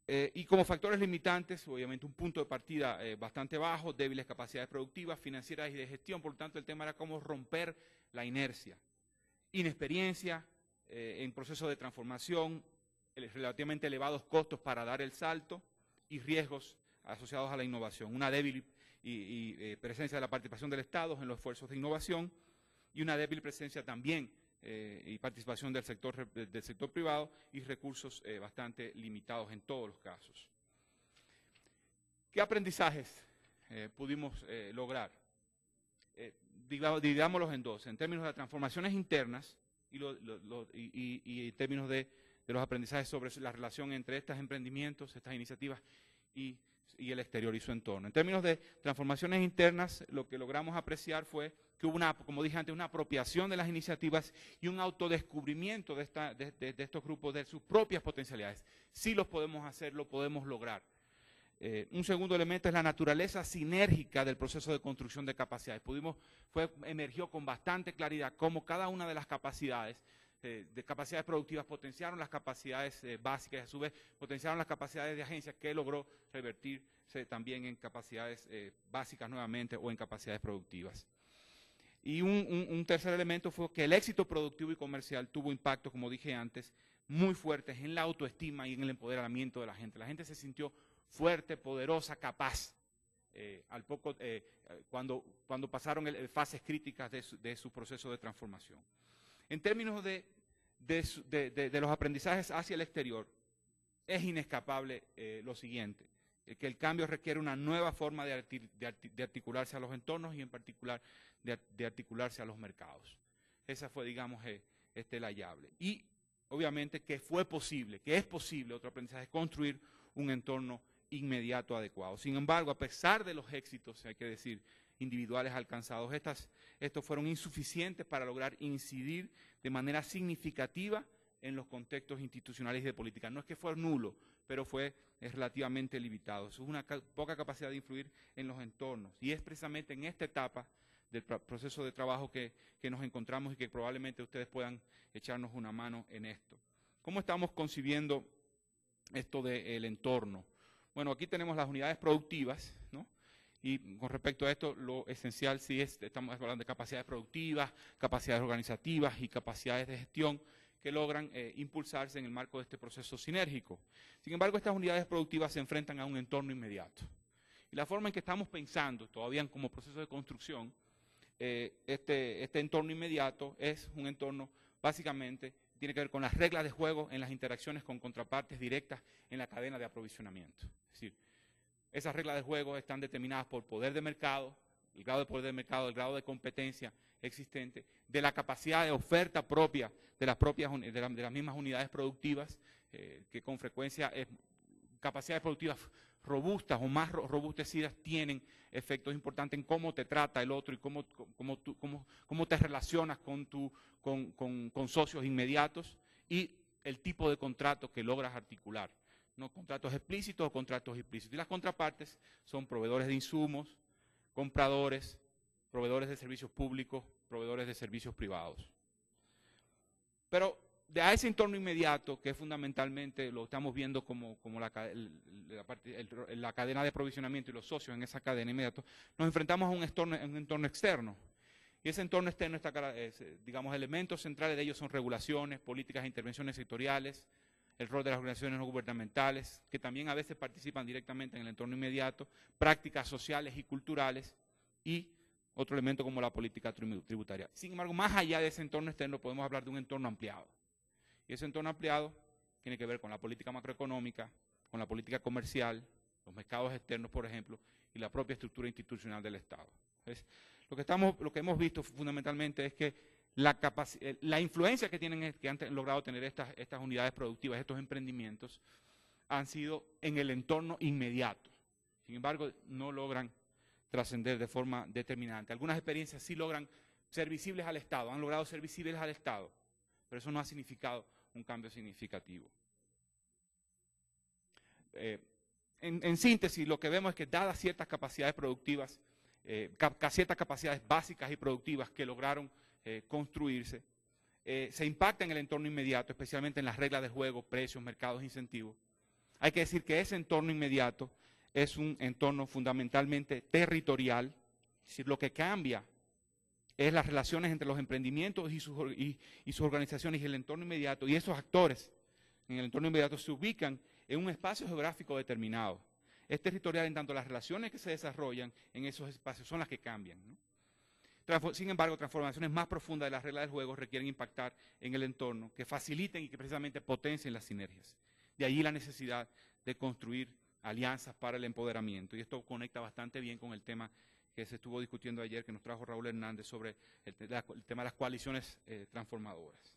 Y como factores limitantes, obviamente un punto de partida bastante bajo, débiles capacidades productivas, financieras y de gestión. Por lo tanto, el tema era cómo romper la inercia. Inexperiencia en proceso de transformación, relativamente elevados costos para dar el salto y riesgos asociados a la innovación. Una débil presencia de la participación del Estado en los esfuerzos de innovación, y una débil presencia también y participación del sector privado, y recursos bastante limitados en todos los casos. ¿Qué aprendizajes pudimos lograr? Dividámoslos en dos, en términos de transformaciones internas y en términos de los aprendizajes sobre la relación entre estos emprendimientos, estas iniciativas y el exterior y su entorno. En términos de transformaciones internas, lo que logramos apreciar fue que hubo como dije antes, una apropiación de las iniciativas y un autodescubrimiento de estos grupos de sus propias potencialidades. Sí los podemos hacer, lo podemos lograr. Un segundo elemento es la naturaleza sinérgica del proceso de construcción de capacidades. Emergió con bastante claridad cómo cada una de las capacidades productivas potenciaron las capacidades básicas, y a su vez potenciaron las capacidades de agencia, que logró revertirse también en capacidades básicas nuevamente o en capacidades productivas. Y un tercer elemento fue que el éxito productivo y comercial tuvo impacto, como dije antes, muy fuertes en la autoestima y en el empoderamiento de la gente. La gente se sintió fuerte, poderosa, capaz, cuando pasaron fases críticas de su proceso de transformación. En términos de los aprendizajes hacia el exterior, es inescapable lo siguiente, que el cambio requiere una nueva forma de articularse a los entornos y en particular de articularse a los mercados. Esa fue, digamos, la llave. Y obviamente que es posible, otro aprendizaje, construir un entorno inmediato adecuado. Sin embargo, a pesar de los éxitos, hay que decir, individuales alcanzados, estos fueron insuficientes para lograr incidir de manera significativa en los contextos institucionales y de política. No es que fue nulo, pero es relativamente limitado. Eso es una poca capacidad de influir en los entornos. Y es precisamente en esta etapa del proceso de trabajo que nos encontramos y que probablemente ustedes puedan echarnos una mano en esto. ¿Cómo estamos concibiendo esto del entorno? Bueno, aquí tenemos las unidades productivas, ¿no? Y con respecto a esto, lo esencial sí estamos hablando de capacidades productivas, capacidades organizativas y capacidades de gestión que logran impulsarse en el marco de este proceso sinérgico. Sin embargo, estas unidades productivas se enfrentan a un entorno inmediato. Y la forma en que estamos pensando, todavía como proceso de construcción, este entorno inmediato es un entorno, básicamente, tiene que ver con las reglas de juego en las interacciones con contrapartes directas en la cadena de aprovisionamiento. Es decir, esas reglas de juego están determinadas por poder de mercado, el grado de poder de mercado, el grado de competencia existente, de la capacidad de oferta propia de las mismas unidades productivas, que con frecuencia capacidades productivas robustas o más robustecidas tienen efectos importantes en cómo te trata el otro y cómo te relacionas con socios inmediatos y el tipo de contrato que logras articular, ¿no? Contratos explícitos o contratos implícitos. Y las contrapartes son proveedores de insumos, compradores, proveedores de servicios públicos, proveedores de servicios privados. Pero a ese entorno inmediato, que fundamentalmente lo estamos viendo como la cadena de aprovisionamiento y los socios en esa cadena inmediata, nos enfrentamos a un entorno externo. Y ese entorno externo, digamos, elementos centrales de ellos son regulaciones, políticas e intervenciones sectoriales, el rol de las organizaciones no gubernamentales, que también a veces participan directamente en el entorno inmediato, prácticas sociales y culturales, y otro elemento como la política tributaria. Sin embargo, más allá de ese entorno externo, podemos hablar de un entorno ampliado. Y ese entorno ampliado tiene que ver con la política macroeconómica, con la política comercial, los mercados externos, por ejemplo, y la propia estructura institucional del Estado. Entonces, lo que hemos visto fundamentalmente es que la influencia que han logrado tener estas unidades productivas, estos emprendimientos, han sido en el entorno inmediato. Sin embargo, no logran trascender de forma determinante. Algunas experiencias sí logran ser visibles al Estado, han logrado ser visibles al Estado, pero eso no ha significado un cambio significativo. En síntesis, lo que vemos es que dadas ciertas capacidades productivas, ciertas capacidades básicas y productivas que lograron construirse, se impacta en el entorno inmediato, especialmente en las reglas de juego, precios, mercados, incentivos. Hay que decir que ese entorno inmediato es un entorno fundamentalmente territorial, es decir, lo que cambia es las relaciones entre los emprendimientos y sus organizaciones y el entorno inmediato, y esos actores en el entorno inmediato se ubican en un espacio geográfico determinado. es territorial en tanto las relaciones que se desarrollan en esos espacios son las que cambian, ¿no? Sin embargo, transformaciones más profundas de las reglas del juego requieren impactar en el entorno, que faciliten y que precisamente potencien las sinergias. De allí la necesidad de construir alianzas para el empoderamiento. Y esto conecta bastante bien con el tema que se estuvo discutiendo ayer, que nos trajo Raúl Hernández, sobre el tema de las coaliciones transformadoras.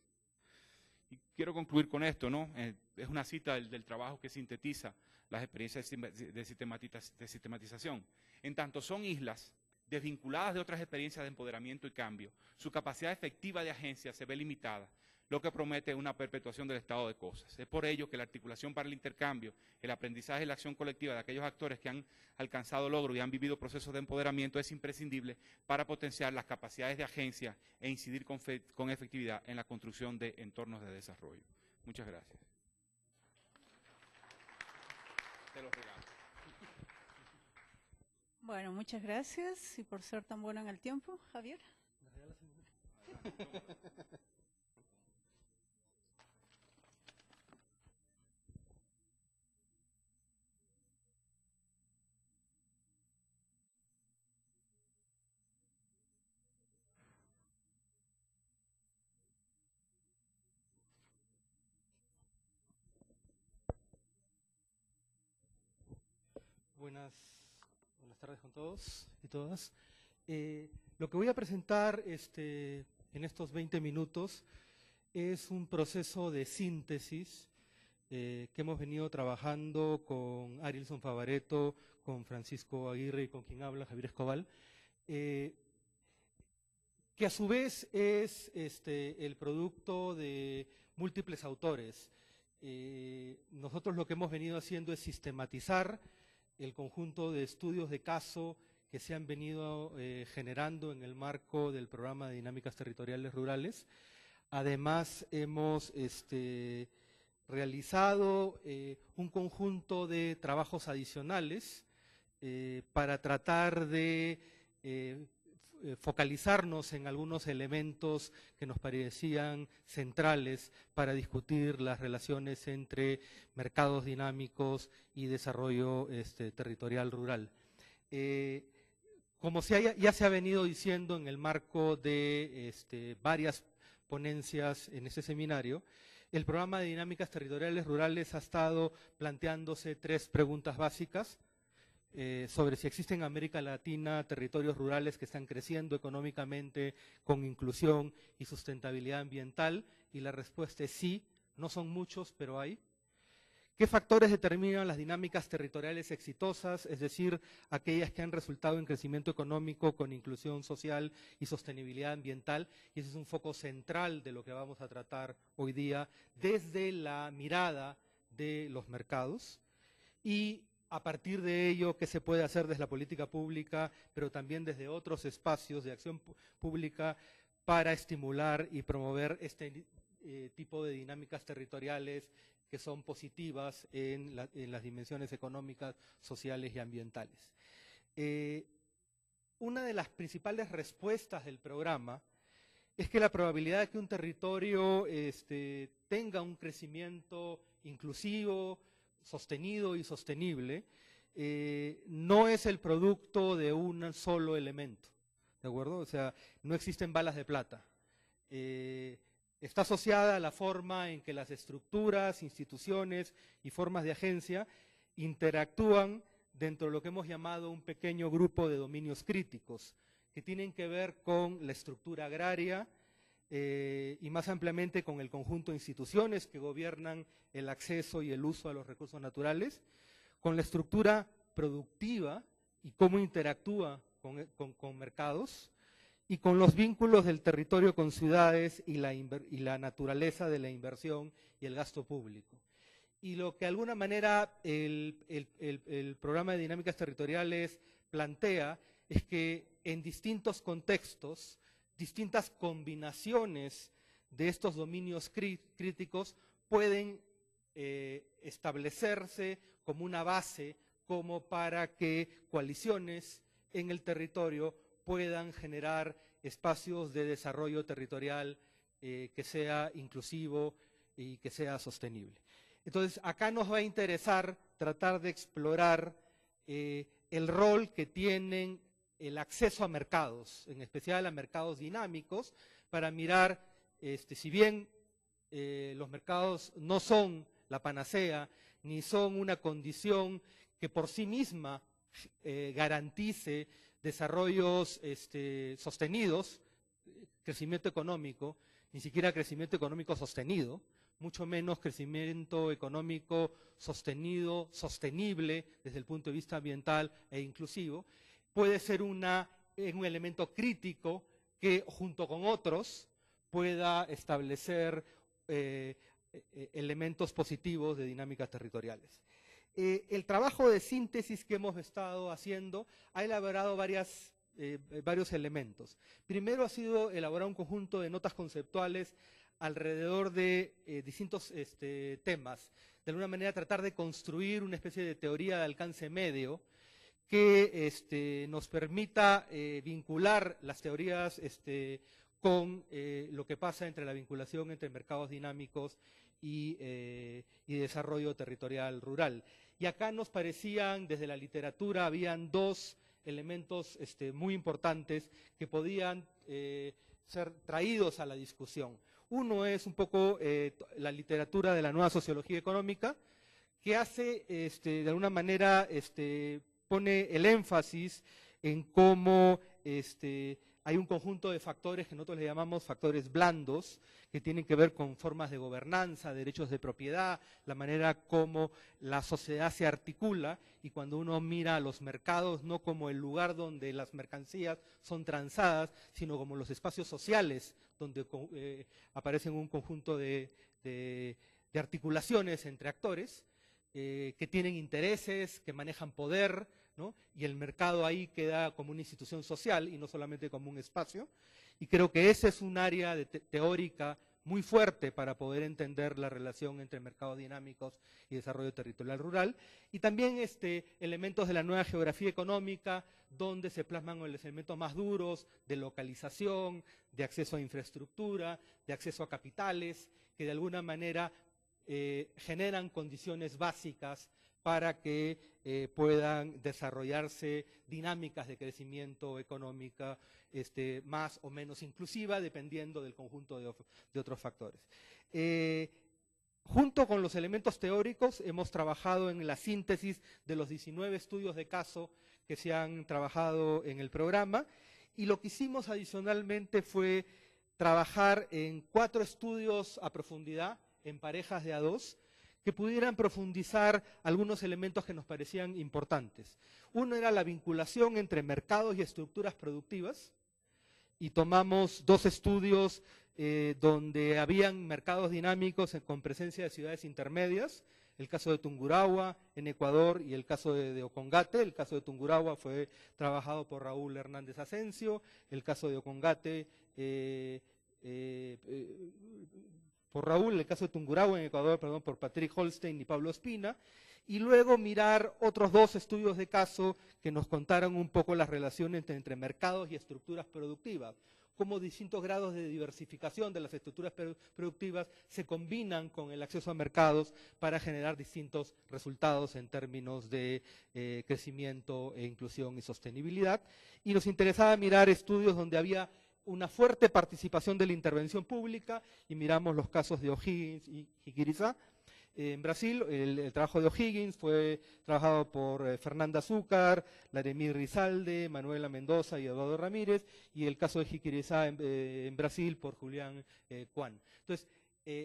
Y quiero concluir con esto, ¿no? Es una cita del trabajo que sintetiza las experiencias de sistematización. En tanto son islas desvinculadas de otras experiencias de empoderamiento y cambio, su capacidad efectiva de agencia se ve limitada, lo que promete una perpetuación del estado de cosas. Es por ello que la articulación para el intercambio, el aprendizaje y la acción colectiva de aquellos actores que han alcanzado logros y han vivido procesos de empoderamiento es imprescindible para potenciar las capacidades de agencia e incidir con efectividad en la construcción de entornos de desarrollo. Muchas gracias. Te lo regalo. Bueno, muchas gracias y por ser tan bueno en el tiempo, Javier. Buenas tardes con todos y todas. Lo que voy a presentar en estos 20 minutos es un proceso de síntesis que hemos venido trabajando con Arilson Favaretto, con Francisco Aguirre y con quien habla Javier Escobal, que a su vez es el producto de múltiples autores. Nosotros lo que hemos venido haciendo es sistematizar el conjunto de estudios de caso que se han venido generando en el marco del programa de dinámicas territoriales rurales. Además, hemos realizado un conjunto de trabajos adicionales para tratar de focalizarnos en algunos elementos que nos parecían centrales para discutir las relaciones entre mercados dinámicos y desarrollo territorial rural. Como ya se ha venido diciendo en el marco de varias ponencias en ese seminario, el programa de dinámicas territoriales rurales ha estado planteándose 3 preguntas básicas sobre si existen en América Latina territorios rurales que están creciendo económicamente con inclusión y sustentabilidad ambiental, y la respuesta es sí, no son muchos, pero hay. ¿Qué factores determinan las dinámicas territoriales exitosas, es decir, aquellas que han resultado en crecimiento económico con inclusión social y sostenibilidad ambiental? Y ese es un foco central de lo que vamos a tratar hoy día desde la mirada de los mercados. Y a partir de ello, ¿qué se puede hacer desde la política pública, pero también desde otros espacios de acción pública para estimular y promover este tipo de dinámicas territoriales que son positivas en las dimensiones económicas, sociales y ambientales? Una de las principales respuestas del programa es que la probabilidad de que un territorio tenga un crecimiento inclusivo, sostenido y sostenible, no es el producto de un solo elemento, ¿de acuerdo? O sea, no existen balas de plata. Está asociada a la forma en que las estructuras, instituciones y formas de agencia interactúan dentro de lo que hemos llamado un pequeño grupo de dominios críticos, que tienen que ver con la estructura agraria, y más ampliamente con el conjunto de instituciones que gobiernan el acceso y el uso a los recursos naturales, con la estructura productiva y cómo interactúa con mercados, y con los vínculos del territorio con ciudades y la naturaleza de la inversión y el gasto público. Y lo que de alguna manera el programa de dinámicas territoriales plantea es que en distintos contextos, distintas combinaciones de estos dominios críticos pueden establecerse como una base como para que coaliciones en el territorio puedan generar espacios de desarrollo territorial que sea inclusivo y que sea sostenible. Entonces, acá nos va a interesar tratar de explorar el rol que tienen el acceso a mercados, en especial a mercados dinámicos, para mirar, si bien los mercados no son la panacea, ni son una condición que por sí misma garantice desarrollos sostenidos, crecimiento económico, ni siquiera crecimiento económico sostenido, mucho menos crecimiento económico sostenido, sostenible desde el punto de vista ambiental e inclusivo, puede ser un elemento crítico que junto con otros pueda establecer elementos positivos de dinámicas territoriales. El trabajo de síntesis que hemos estado haciendo ha elaborado varios elementos. Primero ha sido elaborar un conjunto de notas conceptuales alrededor de distintos temas. De alguna manera tratar de construir una especie de teoría de alcance medio que nos permita vincular las teorías con lo que pasa entre la vinculación entre mercados dinámicos y desarrollo territorial rural. Y acá nos parecían, desde la literatura, habían dos elementos muy importantes que podían ser traídos a la discusión. Uno es un poco la literatura de la nueva sociología económica, que hace, de alguna manera, pone el énfasis en cómo hay un conjunto de factores que nosotros le llamamos factores blandos, que tienen que ver con formas de gobernanza, derechos de propiedad, la manera como la sociedad se articula, y cuando uno mira a los mercados no como el lugar donde las mercancías son transadas, sino como los espacios sociales donde aparecen un conjunto de articulaciones entre actores que tienen intereses, que manejan poder, ¿no? Y el mercado ahí queda como una institución social y no solamente como un espacio. Y creo que ese es un área teórica muy fuerte para poder entender la relación entre mercados dinámicos y desarrollo territorial rural. Y también elementos de la nueva geografía económica, donde se plasman los elementos más duros de localización, de acceso a infraestructura, de acceso a capitales, que de alguna manera generan condiciones básicas para que puedan desarrollarse dinámicas de crecimiento económica más o menos inclusiva, dependiendo del conjunto de otros factores. Junto con los elementos teóricos, hemos trabajado en la síntesis de los 19 estudios de caso que se han trabajado en el programa, y lo que hicimos adicionalmente fue trabajar en 4 estudios a profundidad, en parejas de A2, que pudieran profundizar algunos elementos que nos parecían importantes. Uno era la vinculación entre mercados y estructuras productivas, y tomamos 2 estudios donde habían mercados dinámicos con presencia de ciudades intermedias, el caso de Tungurahua en Ecuador y el caso de Ocongate. El caso de Tungurahua fue trabajado por Raúl Hernández Asensio, el caso de Ocongate por Raúl, el caso de Tungurahua en Ecuador, perdón, por Patrick Holstein y Pablo Espina, y luego mirar otros 2 estudios de caso que nos contaron un poco las relaciones entre mercados y estructuras productivas, cómo distintos grados de diversificación de las estructuras productivas se combinan con el acceso a mercados para generar distintos resultados en términos de crecimiento, inclusión y sostenibilidad. Y nos interesaba mirar estudios donde había una fuerte participación de la intervención pública, y miramos los casos de O'Higgins y Jiquirizá. En Brasil, el trabajo de O'Higgins fue trabajado por Fernanda Zúcar, Laremir Rizalde, Manuela Mendoza y Eduardo Ramírez, y el caso de Jiquirizá en Brasil por Julián Cuán. Entonces,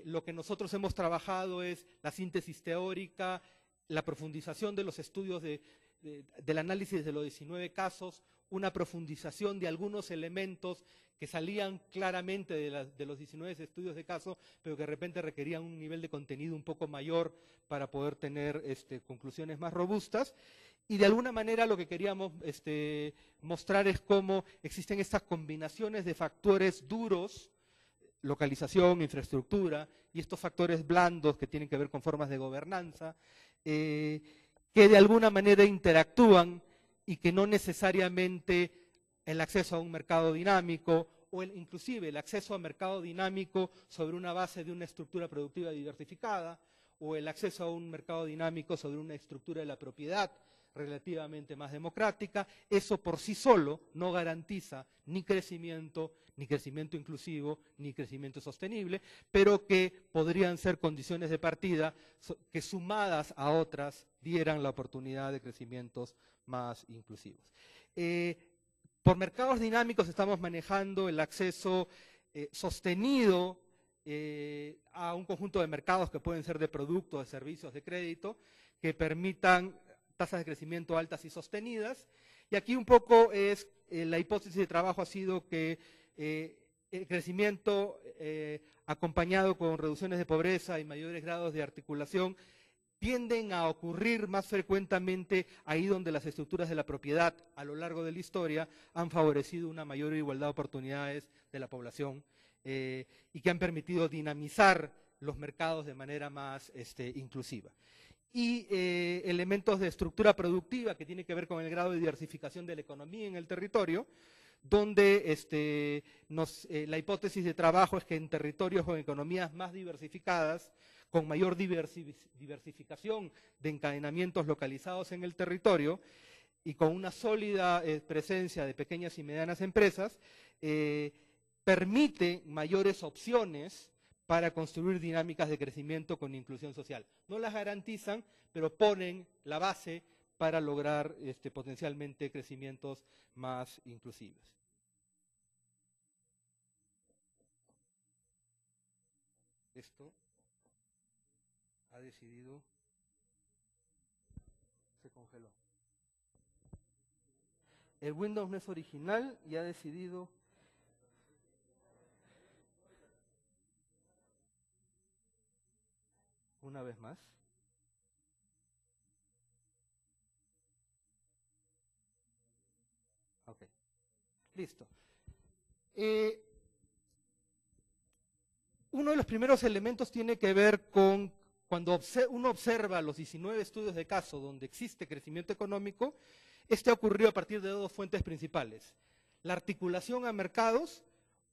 lo que nosotros hemos trabajado es la síntesis teórica, la profundización de los estudios del análisis de los 19 casos, una profundización de algunos elementos que salían claramente de los 19 estudios de caso, pero que de repente requerían un nivel de contenido un poco mayor para poder tener conclusiones más robustas. Y de alguna manera lo que queríamos mostrar es cómo existen estas combinaciones de factores duros, localización, infraestructura, y estos factores blandos que tienen que ver con formas de gobernanza, que de alguna manera interactúan y que no necesariamente el acceso a un mercado dinámico o inclusive el acceso a mercado dinámico sobre una base de una estructura productiva diversificada, o el acceso a un mercado dinámico sobre una estructura de la propiedad relativamente más democrática. Eso por sí solo no garantiza ni crecimiento inclusivo, ni crecimiento sostenible, pero que podrían ser condiciones de partida que sumadas a otras dieran la oportunidad de crecimientos más inclusivos. Por mercados dinámicos estamos manejando el acceso sostenido a un conjunto de mercados que pueden ser de productos, de servicios, de crédito, que permitan tasas de crecimiento altas y sostenidas. Y aquí un poco es la hipótesis de trabajo ha sido que el crecimiento acompañado con reducciones de pobreza y mayores grados de articulación tienden a ocurrir más frecuentemente ahí donde las estructuras de la propiedad a lo largo de la historia han favorecido una mayor igualdad de oportunidades de la población y que han permitido dinamizar los mercados de manera más inclusiva. Y elementos de estructura productiva que tiene que ver con el grado de diversificación de la economía en el territorio, donde la hipótesis de trabajo es que en territorios con economías más diversificadas, con mayor diversificación de encadenamientos localizados en el territorio y con una sólida presencia de pequeñas y medianas empresas, permite mayores opciones para construir dinámicas de crecimiento con inclusión social. No las garantizan, pero ponen la base para lograr potencialmente crecimientos más inclusivos. Esto ha decidido, se congeló. El Windows no es original y ha decidido una vez más. Ok, listo. Uno de los primeros elementos tiene que ver con cuando uno observa los 19 estudios de caso donde existe crecimiento económico, este ocurrió a partir de dos fuentes principales: la articulación a mercados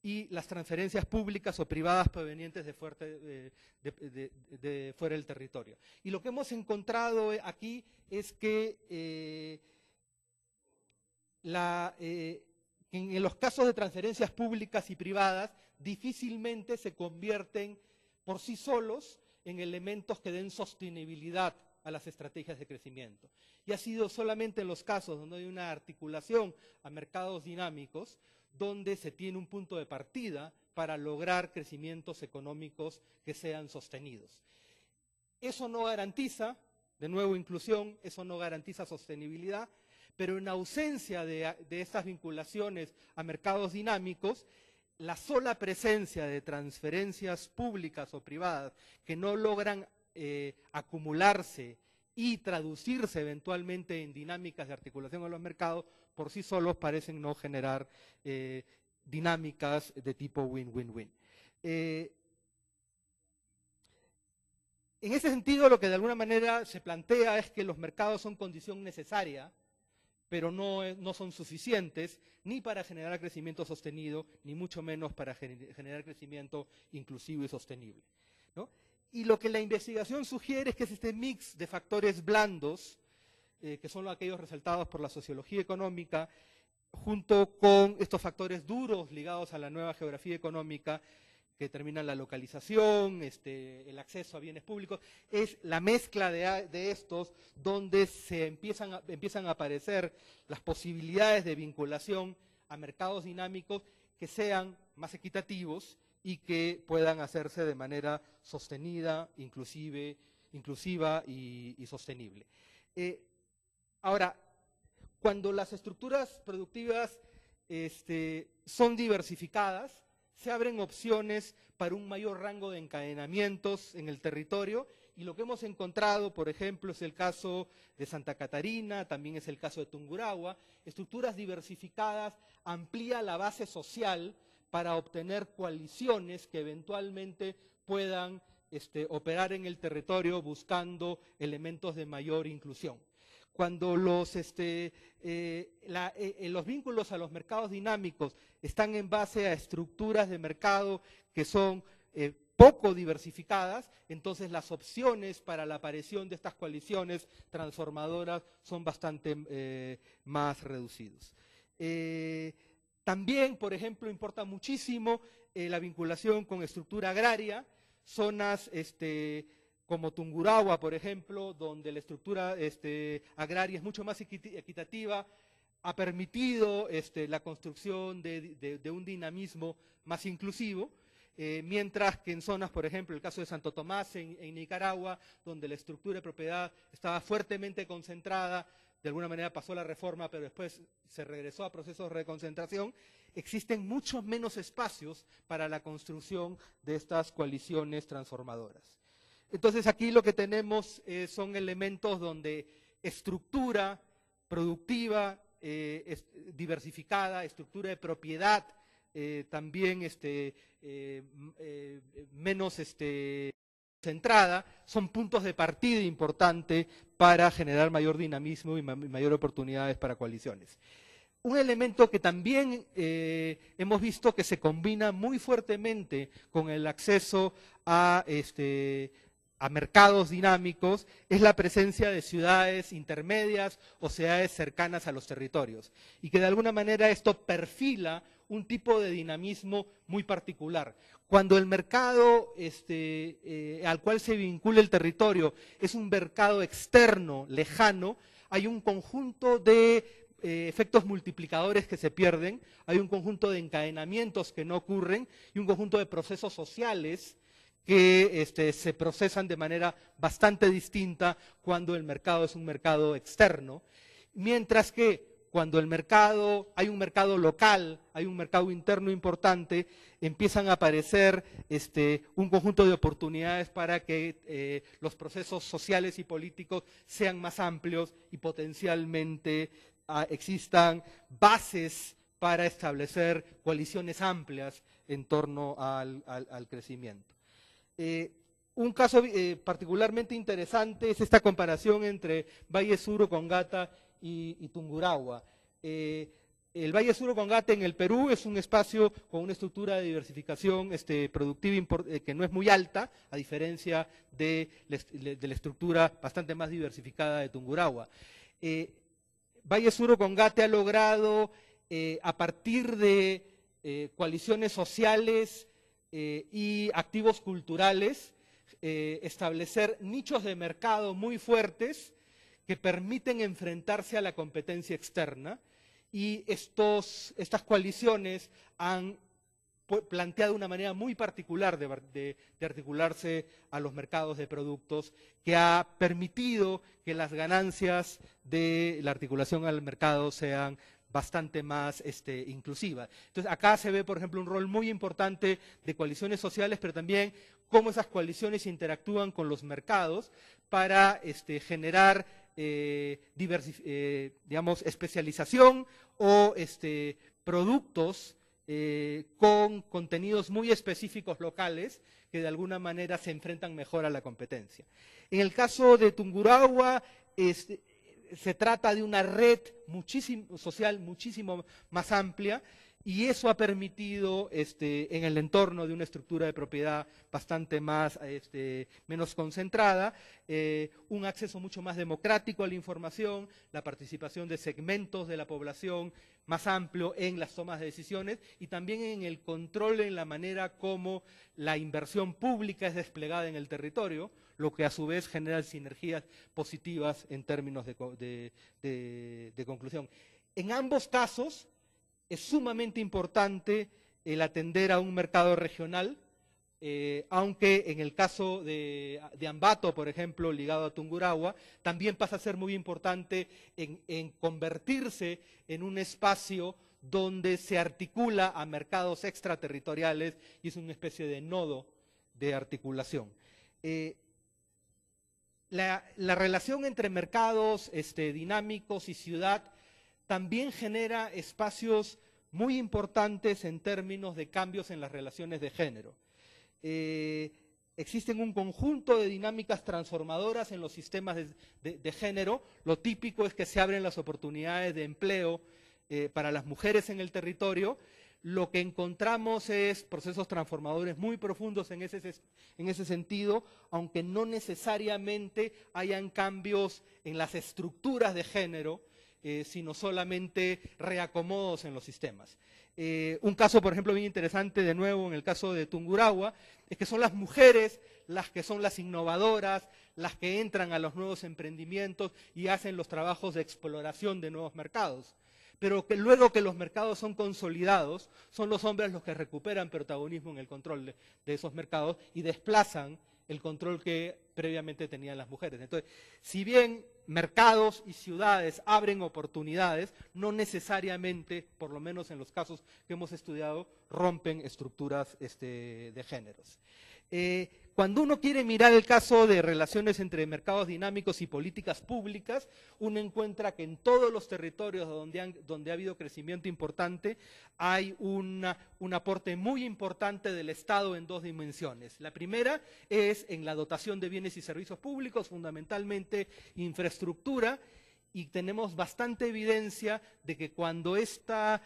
y las transferencias públicas o privadas provenientes de fuera del territorio. Y lo que hemos encontrado aquí es que en los casos de transferencias públicas y privadas difícilmente se convierten por sí solos en elementos que den sostenibilidad a las estrategias de crecimiento. Y ha sido solamente en los casos donde hay una articulación a mercados dinámicos donde se tiene un punto de partida para lograr crecimientos económicos que sean sostenidos. Eso no garantiza, de nuevo, inclusión, eso no garantiza sostenibilidad, pero en ausencia de estas vinculaciones a mercados dinámicos, la sola presencia de transferencias públicas o privadas que no logran acumularse y traducirse eventualmente en dinámicas de articulación a los mercados, por sí solos parecen no generar dinámicas de tipo win-win-win. En ese sentido, lo que de alguna manera se plantea es que los mercados son condición necesaria, pero no son suficientes ni para generar crecimiento sostenido, ni mucho menos para generar crecimiento inclusivo y sostenible, ¿no? Y lo que la investigación sugiere es que es este mix de factores blandos, que son aquellos resaltados por la sociología económica, junto con estos factores duros ligados a la nueva geografía económica, que determinan la localización, el acceso a bienes públicos, es la mezcla de estos donde se empiezan a aparecer las posibilidades de vinculación a mercados dinámicos que sean más equitativos y que puedan hacerse de manera sostenida, inclusiva y sostenible. Ahora, cuando las estructuras productivas son diversificadas, se abren opciones para un mayor rango de encadenamientos en el territorio, y lo que hemos encontrado, por ejemplo, es el caso de Santa Catarina, también es el caso de Tungurahua. Estructuras diversificadas amplía la base social para obtener coaliciones que eventualmente puedan operar en el territorio buscando elementos de mayor inclusión. Cuando los vínculos a los mercados dinámicos están en base a estructuras de mercado que son poco diversificadas, entonces las opciones para la aparición de estas coaliciones transformadoras son bastante más reducidos. También, por ejemplo, importa muchísimo la vinculación con estructura agraria, zonas como Tungurahua, por ejemplo, donde la estructura agraria es mucho más equitativa, ha permitido la construcción de un dinamismo más inclusivo, mientras que en zonas, por ejemplo, el caso de Santo Tomás en Nicaragua, donde la estructura de propiedad estaba fuertemente concentrada, de alguna manera pasó la reforma, pero después se regresó a procesos de reconcentración, existen muchos menos espacios para la construcción de estas coaliciones transformadoras. Entonces aquí lo que tenemos son elementos donde estructura productiva, diversificada, estructura de propiedad, también menos centrada, son puntos de partida importantes para generar mayor dinamismo y mayor oportunidades para coaliciones. Un elemento que también hemos visto que se combina muy fuertemente con el acceso a mercados dinámicos es la presencia de ciudades intermedias o ciudades cercanas a los territorios, y que de alguna manera esto perfila un tipo de dinamismo muy particular. Cuando el mercado al cual se vincula el territorio es un mercado externo, lejano, hay un conjunto de efectos multiplicadores que se pierden, hay un conjunto de encadenamientos que no ocurren y un conjunto de procesos sociales que se procesan de manera bastante distinta cuando el mercado es un mercado externo, mientras que cuando hay un mercado local, hay un mercado interno importante, empiezan a aparecer un conjunto de oportunidades para que los procesos sociales y políticos sean más amplios y potencialmente existan bases para establecer coaliciones amplias en torno al crecimiento. Un caso particularmente interesante es esta comparación entre Valle Sur Ocongata y Tungurahua. El Valle Sur Ocongata en el Perú es un espacio con una estructura de diversificación productiva que no es muy alta, a diferencia de la estructura bastante más diversificada de Tungurahua. Valle Sur Ocongata ha logrado, a partir de coaliciones sociales y activos culturales, establecer nichos de mercado muy fuertes que permiten enfrentarse a la competencia externa, y estas coaliciones han planteado una manera muy particular de articularse a los mercados de productos, que ha permitido que las ganancias de la articulación al mercado sean bastante más inclusivas. Entonces, acá se ve, por ejemplo, un rol muy importante de coaliciones sociales, pero también cómo esas coaliciones interactúan con los mercados para generar digamos, especialización o productos con contenidos muy específicos locales que de alguna manera se enfrentan mejor a la competencia. En el caso de Tungurahua, se trata de una red social muchísimo más amplia, y eso ha permitido en el entorno de una estructura de propiedad bastante menos concentrada, un acceso mucho más democrático a la información, la participación de segmentos de la población más amplio en las tomas de decisiones, y también en el control en la manera como la inversión pública es desplegada en el territorio, lo que a su vez genera sinergias positivas en términos de conclusión. En ambos casos es sumamente importante el atender a un mercado regional, aunque en el caso de Ambato, por ejemplo, ligado a Tungurahua, también pasa a ser muy importante en convertirse en un espacio donde se articula a mercados extraterritoriales y es una especie de nodo de articulación. La relación entre mercados dinámicos y ciudad también genera espacios muy importantes en términos de cambios en las relaciones de género. Existen un conjunto de dinámicas transformadoras en los sistemas de género. Lo típico es que se abren las oportunidades de empleo para las mujeres en el territorio, lo que encontramos es procesos transformadores muy profundos en ese sentido, aunque no necesariamente hayan cambios en las estructuras de género, sino solamente reacomodos en los sistemas. Un caso, por ejemplo, bien interesante, de nuevo, en el caso de Tungurahua, es que son las mujeres las que son las innovadoras, las que entran a los nuevos emprendimientos y hacen los trabajos de exploración de nuevos mercados. Pero que luego que los mercados son consolidados, son los hombres los que recuperan protagonismo en el control de esos mercados y desplazan el control que previamente tenían las mujeres. Entonces, si bien mercados y ciudades abren oportunidades, no necesariamente, por lo menos en los casos que hemos estudiado, rompen estructuras de géneros. Cuando uno quiere mirar el caso de relaciones entre mercados dinámicos y políticas públicas, uno encuentra que en todos los territorios donde ha habido crecimiento importante, hay un aporte muy importante del Estado en dos dimensiones. La primera es en la dotación de bienes y servicios públicos, fundamentalmente infraestructura, y tenemos bastante evidencia de que cuando esta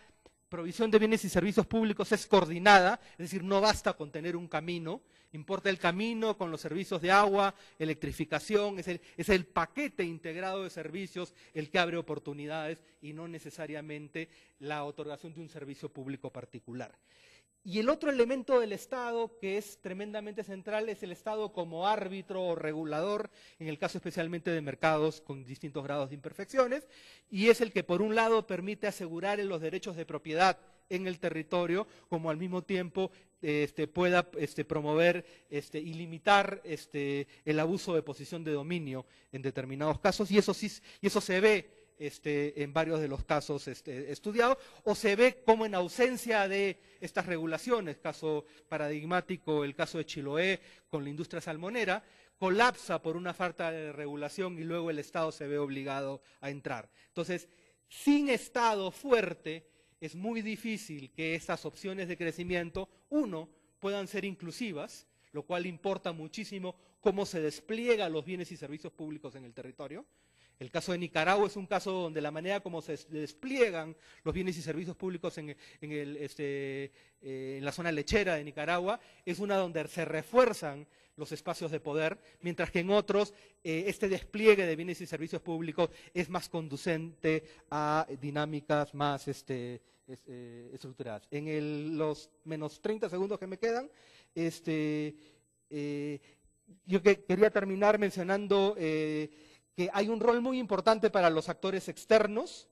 provisión de bienes y servicios públicos es coordinada, es decir, no basta con tener un camino, importa el camino con los servicios de agua, electrificación, es el paquete integrado de servicios el que abre oportunidades y no necesariamente la otorgación de un servicio público particular. Y el otro elemento del Estado que es tremendamente central es el Estado como árbitro o regulador, en el caso especialmente de mercados con distintos grados de imperfecciones, y es el que por un lado permite asegurar los derechos de propiedad en el territorio, como al mismo tiempo pueda promover y limitar el abuso de posición de dominio en determinados casos, y eso se ve en varios de los casos estudiados, o se ve como en ausencia de estas regulaciones, caso paradigmático, el caso de Chiloé con la industria salmonera, colapsa por una falta de regulación y luego el Estado se ve obligado a entrar. Entonces, sin Estado fuerte, es muy difícil que estas opciones de crecimiento, uno, puedan ser inclusivas, lo cual importa muchísimo cómo se despliegan los bienes y servicios públicos en el territorio. El caso de Nicaragua es un caso donde la manera como se despliegan los bienes y servicios públicos en la zona lechera de Nicaragua es una donde se refuerzan los espacios de poder, mientras que en otros este despliegue de bienes y servicios públicos es más conducente a dinámicas más estructuradas. En los menos 30 segundos que me quedan, yo quería terminar mencionando que hay un rol muy importante para los actores externos,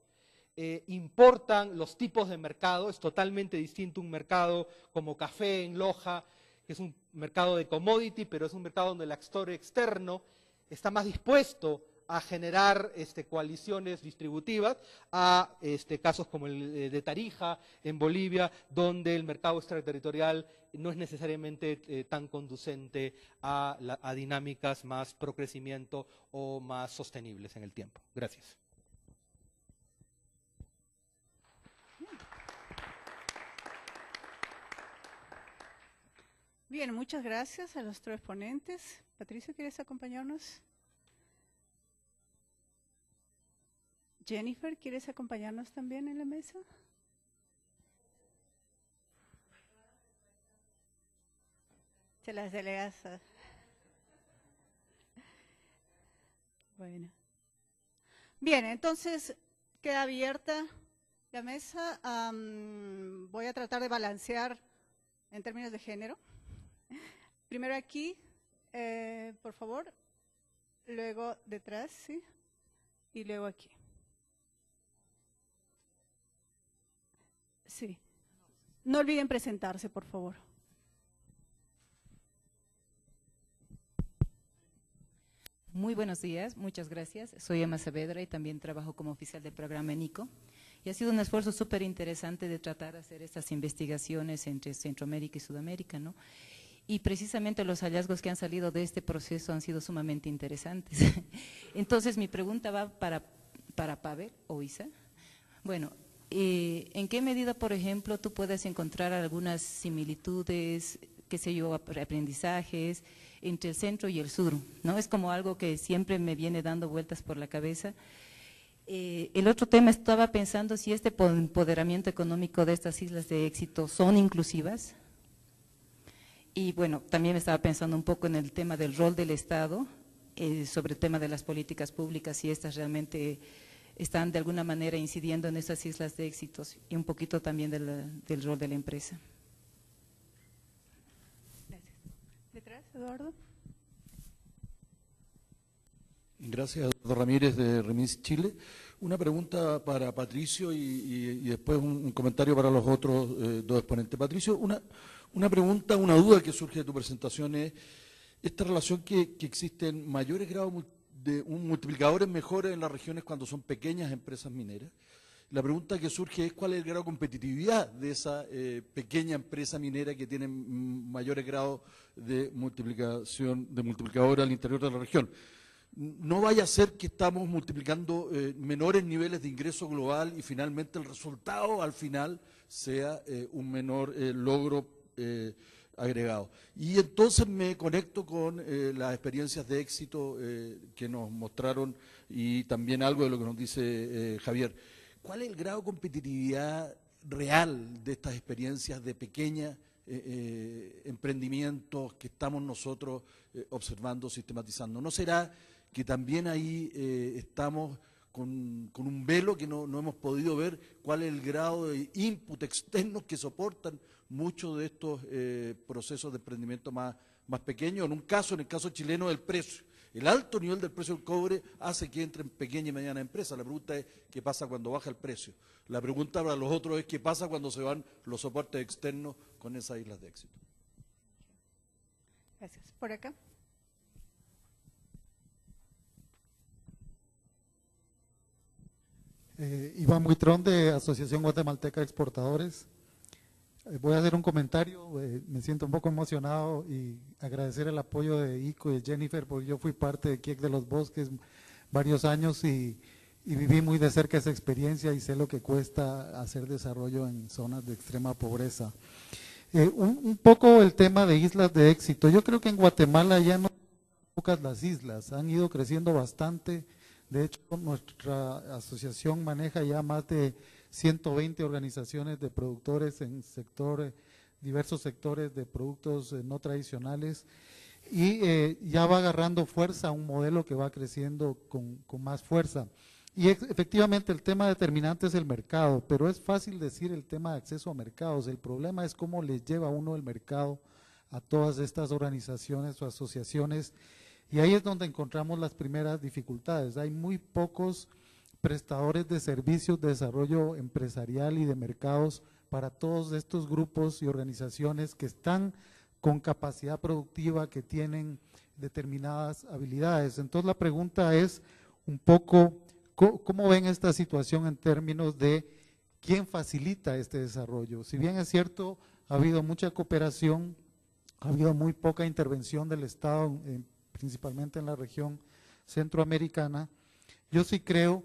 importan los tipos de mercado, es totalmente distinto un mercado como café en Loja, que es un mercado de commodity, pero es un mercado donde el actor externo está más dispuesto a generar coaliciones distributivas, a casos como el de Tarija en Bolivia, donde el mercado extraterritorial no es necesariamente tan conducente a dinámicas más pro crecimiento o más sostenibles en el tiempo. Gracias. Bien, muchas gracias a los tres ponentes. Patricio, ¿quieres acompañarnos? Jennifer, ¿quieres acompañarnos también en la mesa? Se las delegas. Bueno. Bien, entonces queda abierta la mesa. Voy a tratar de balancear en términos de género. Primero aquí, por favor. Luego detrás, ¿sí? Y luego aquí. Sí. No olviden presentarse, por favor. Muy buenos días, muchas gracias. Soy Emma Saavedra y también trabajo como oficial del programa NICO. Y ha sido un esfuerzo súper interesante de tratar de hacer estas investigaciones entre Centroamérica y Sudamérica, ¿no? Y precisamente los hallazgos que han salido de este proceso han sido sumamente interesantes. Entonces, mi pregunta va para Pavel o Isa. Bueno, ¿en qué medida, por ejemplo, tú puedes encontrar algunas similitudes, qué sé yo, aprendizajes entre el centro y el sur, ¿no? Es como algo que siempre me viene dando vueltas por la cabeza. El otro tema, estaba pensando si este empoderamiento económico de estas islas de éxito son inclusivas. Y bueno, también estaba pensando un poco en el tema del rol del Estado, sobre el tema de las políticas públicas, si estas realmente están de alguna manera incidiendo en estas islas de éxitos, y un poquito también del rol de la empresa. Gracias. Detrás, Eduardo. Gracias, Eduardo Ramírez de Remis Chile. Una pregunta para Patricio y después un comentario para los otros dos exponentes. Patricio, una pregunta, una duda que surge de tu presentación es esta relación que existen mayores grados de multiplicadores mejores en las regiones cuando son pequeñas empresas mineras. La pregunta que surge es cuál es el grado de competitividad de esa pequeña empresa minera que tiene mayores grados de multiplicador al interior de la región. No vaya a ser que estamos multiplicando menores niveles de ingreso global y finalmente el resultado al final sea un menor logro agregado. Y entonces me conecto con las experiencias de éxito que nos mostraron y también algo de lo que nos dice Javier. ¿Cuál es el grado de competitividad real de estas experiencias de pequeños emprendimientos que estamos nosotros observando, sistematizando? ¿No será que también ahí estamos con un velo que no hemos podido ver cuál es el grado de input externos que soportan muchos de estos procesos de emprendimiento más pequeños? En el caso chileno, del precio. El alto nivel del precio del cobre hace que entren pequeñas y medianas empresas. La pregunta es, ¿qué pasa cuando baja el precio? La pregunta para los otros es, ¿qué pasa cuando se van los soportes externos con esas islas de éxito? Gracias. Por acá. Iván Buitrón, de Asociación Guatemalteca de Exportadores. Voy a hacer un comentario, me siento un poco emocionado y agradecer el apoyo de ICO y de Jennifer, porque yo fui parte de Kiek de los Bosques varios años y viví muy de cerca esa experiencia y sé lo que cuesta hacer desarrollo en zonas de extrema pobreza. Un poco el tema de islas de éxito. Yo creo que en Guatemala ya no son pocas las islas, han ido creciendo bastante. De hecho, nuestra asociación maneja ya más de 120 organizaciones de productores en diversos sectores de productos no tradicionales y ya va agarrando fuerza un modelo que va creciendo con más fuerza. Y efectivamente el tema determinante es el mercado, pero es fácil decir el tema de acceso a mercados. El problema es cómo les lleva uno el mercado a todas estas organizaciones o asociaciones. Y ahí es donde encontramos las primeras dificultades. Hay muy pocos prestadores de servicios de desarrollo empresarial y de mercados para todos estos grupos y organizaciones que están con capacidad productiva, que tienen determinadas habilidades. Entonces la pregunta es un poco, ¿cómo ven esta situación en términos de quién facilita este desarrollo? Si bien es cierto, ha habido mucha cooperación, ha habido muy poca intervención del Estado, principalmente en la región centroamericana, yo sí creo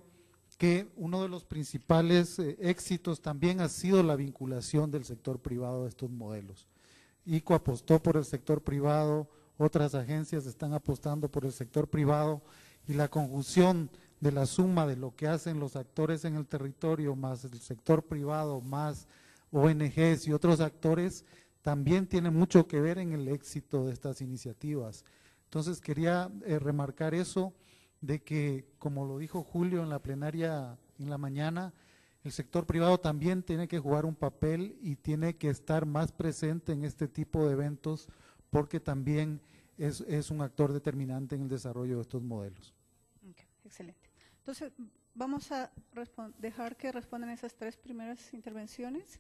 que uno de los principales éxitos también ha sido la vinculación del sector privado a estos modelos. ICO apostó por el sector privado, otras agencias están apostando por el sector privado y la conjunción de la suma de lo que hacen los actores en el territorio más el sector privado, más ONGs y otros actores, también tiene mucho que ver en el éxito de estas iniciativas. Entonces quería remarcar eso de que, como lo dijo Julio en la plenaria en la mañana, el sector privado también tiene que jugar un papel y tiene que estar más presente en este tipo de eventos porque también es un actor determinante en el desarrollo de estos modelos. Okay, excelente. Entonces, vamos a dejar que respondan esas tres primeras intervenciones.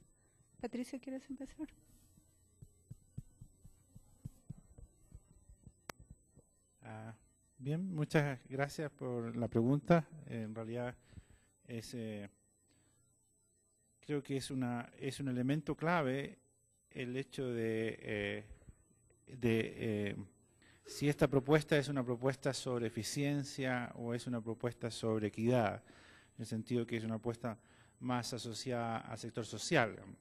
Patricia, ¿quieres empezar? Bien, muchas gracias por la pregunta. En realidad creo que es un elemento clave el hecho de si esta propuesta es una propuesta sobre eficiencia o es una propuesta sobre equidad, en el sentido que es una apuesta más asociada al sector social, digamos.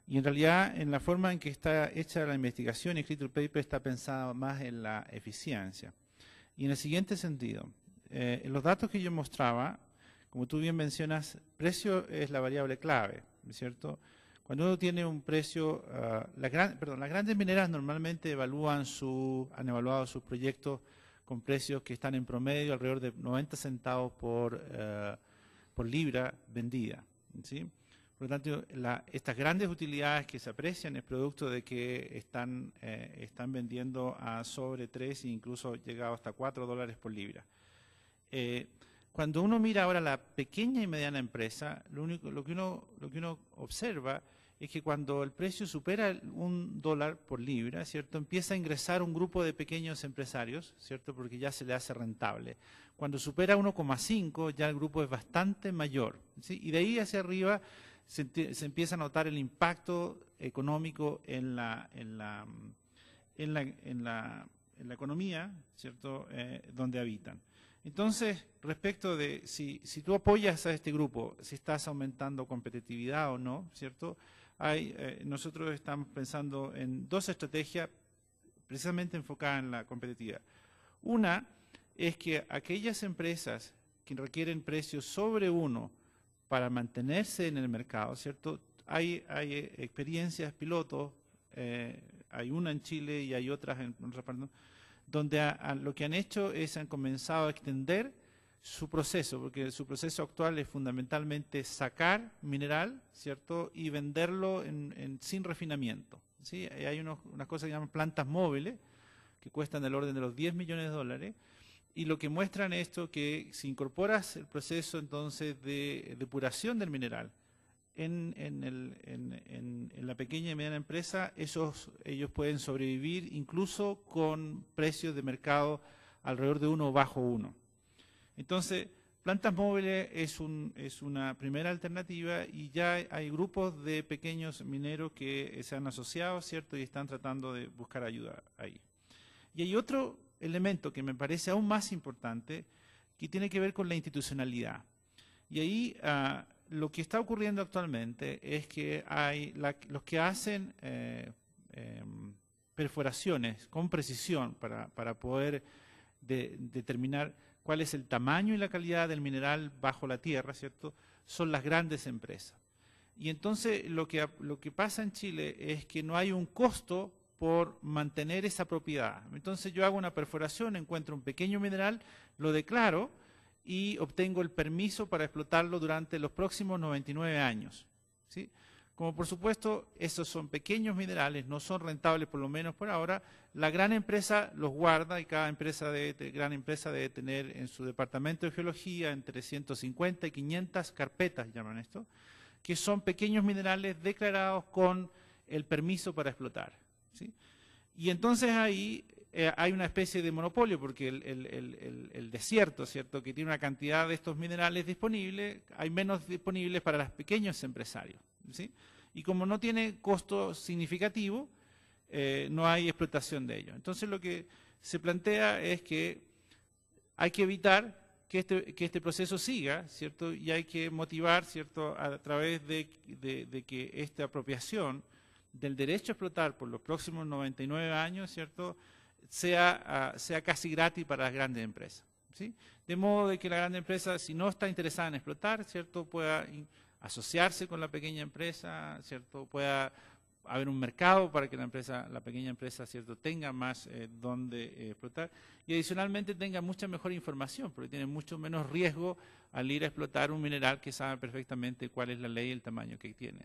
Y en realidad, en la forma en que está hecha la investigación y escrito el paper, está pensado más en la eficiencia. Y en el siguiente sentido, los datos que yo mostraba como tú bien mencionas, precio es la variable clave, ¿no es cierto? Cuando uno tiene un precio, las grandes mineras normalmente han evaluado sus proyectos con precios que están en promedio alrededor de 90 centavos por libra vendida, ¿sí? Por lo tanto, estas grandes utilidades que se aprecian es producto de que están vendiendo a sobre 3 e incluso llegado hasta $4 por libra. Cuando uno mira ahora la pequeña y mediana empresa, lo que uno observa es que cuando el precio supera $1 por libra, ¿cierto?, empieza a ingresar un grupo de pequeños empresarios, ¿cierto?, porque ya se le hace rentable. Cuando supera 1,5 ya el grupo es bastante mayor, ¿sí? Y de ahí hacia arriba se empieza a notar el impacto económico en la economía, ¿cierto?, donde habitan. Entonces, respecto de si tú apoyas a este grupo, si estás aumentando competitividad o no, ¿cierto?, nosotros estamos pensando en dos estrategias precisamente enfocadas en la competitividad. Una es que aquellas empresas que requieren precios sobre 1 para mantenerse en el mercado, ¿cierto? Hay experiencias pilotos, hay una en Chile y hay otras en otras partes, donde lo que han hecho es han comenzado a extender su proceso, porque su proceso actual es fundamentalmente sacar mineral, ¿cierto?, y venderlo sin refinamiento, ¿sí? Hay unas cosas que llaman plantas móviles, que cuestan del orden de los $10 millones, y lo que muestran esto que si incorporas el proceso entonces de depuración del mineral en la pequeña y mediana empresa, ellos pueden sobrevivir incluso con precios de mercado alrededor de 1 bajo 1. Entonces, plantas móviles es una primera alternativa y ya hay grupos de pequeños mineros que se han asociado, ¿cierto?, y están tratando de buscar ayuda ahí. Y hay otro elemento que me parece aún más importante, que tiene que ver con la institucionalidad. Y ahí lo que está ocurriendo actualmente es que hay los que hacen perforaciones con precisión para poder determinar cuál es el tamaño y la calidad del mineral bajo la tierra, ¿cierto?, son las grandes empresas. Y entonces lo que pasa en Chile es que no hay un costo por mantener esa propiedad. Entonces yo hago una perforación, encuentro un pequeño mineral, lo declaro y obtengo el permiso para explotarlo durante los próximos 99 años, ¿sí? Como por supuesto esos son pequeños minerales, no son rentables por lo menos por ahora, la gran empresa los guarda y cada gran empresa debe tener en su departamento de geología entre 150 y 500 carpetas, llaman esto, que son pequeños minerales declarados con el permiso para explotar, ¿sí? Y entonces ahí hay una especie de monopolio porque el desierto, ¿cierto?, que tiene una cantidad de estos minerales disponibles, hay menos disponibles para los pequeños empresarios, ¿sí? Y como no tiene costo significativo, no hay explotación de ellos. Entonces lo que se plantea es que hay que evitar que este proceso siga, ¿cierto?, y hay que motivar, ¿cierto?, a través de que esta apropiación del derecho a explotar por los próximos 99 años, ¿cierto?, sea casi gratis para las grandes empresas, ¿sí? De modo de que la gran empresa, si no está interesada en explotar, ¿cierto?, pueda asociarse con la pequeña empresa, ¿cierto?, pueda haber un mercado para que la pequeña empresa, ¿cierto?, tenga más donde explotar y adicionalmente tenga mucha mejor información, porque tiene mucho menos riesgo al ir a explotar un mineral que sabe perfectamente cuál es la ley y el tamaño que tiene.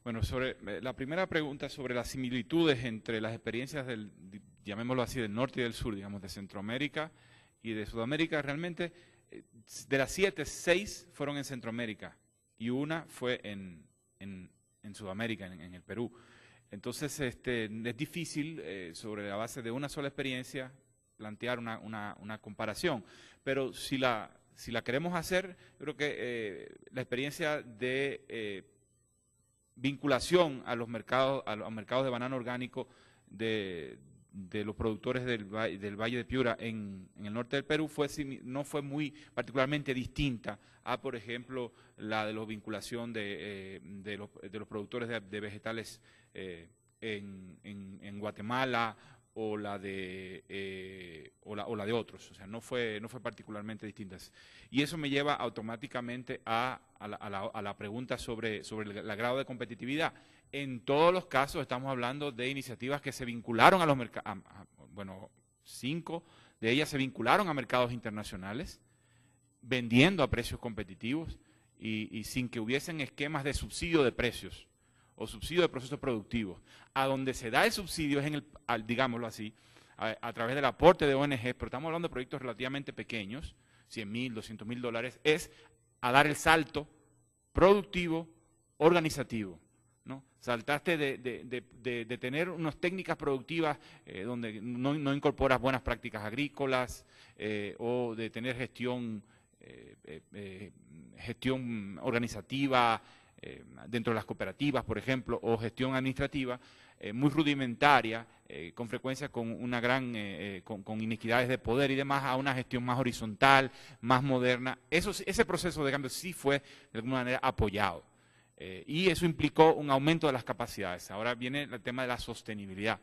Bueno, sobre la primera pregunta sobre las similitudes entre las experiencias llamémoslo así, del norte y del sur, digamos, de Centroamérica y de Sudamérica, realmente de las 7, 6 fueron en Centroamérica y una fue en Sudamérica, en el Perú. Entonces, es difícil sobre la base de una sola experiencia plantear una comparación, pero si la queremos hacer, yo creo que la experiencia de vinculación a los mercados de banano orgánico de los productores del Valle de Piura en el norte del Perú no fue muy particularmente distinta a, por ejemplo, la de la vinculación de los productores de vegetales en Guatemala o la de otros, o sea, no fue particularmente distintas. Y eso me lleva automáticamente a la pregunta sobre el grado de competitividad. En todos los casos estamos hablando de iniciativas que se vincularon a los mercados, bueno, 5 de ellas se vincularon a mercados internacionales, vendiendo a precios competitivos y sin que hubiesen esquemas de subsidio de precios o subsidio de procesos productivos. A donde se da el subsidio es digámoslo así, a través del aporte de ONG, pero estamos hablando de proyectos relativamente pequeños, $100,000, $200,000, es a dar el salto productivo, organizativo, ¿no? Saltaste de tener unas técnicas productivas donde no incorporas buenas prácticas agrícolas o de tener gestión organizativa dentro de las cooperativas, por ejemplo, o gestión administrativa muy rudimentaria, con frecuencia con una con inequidades de poder y demás, a una gestión más horizontal, más moderna. Ese proceso de cambio sí fue de alguna manera apoyado. Y eso implicó un aumento de las capacidades. Ahora viene el tema de la sostenibilidad.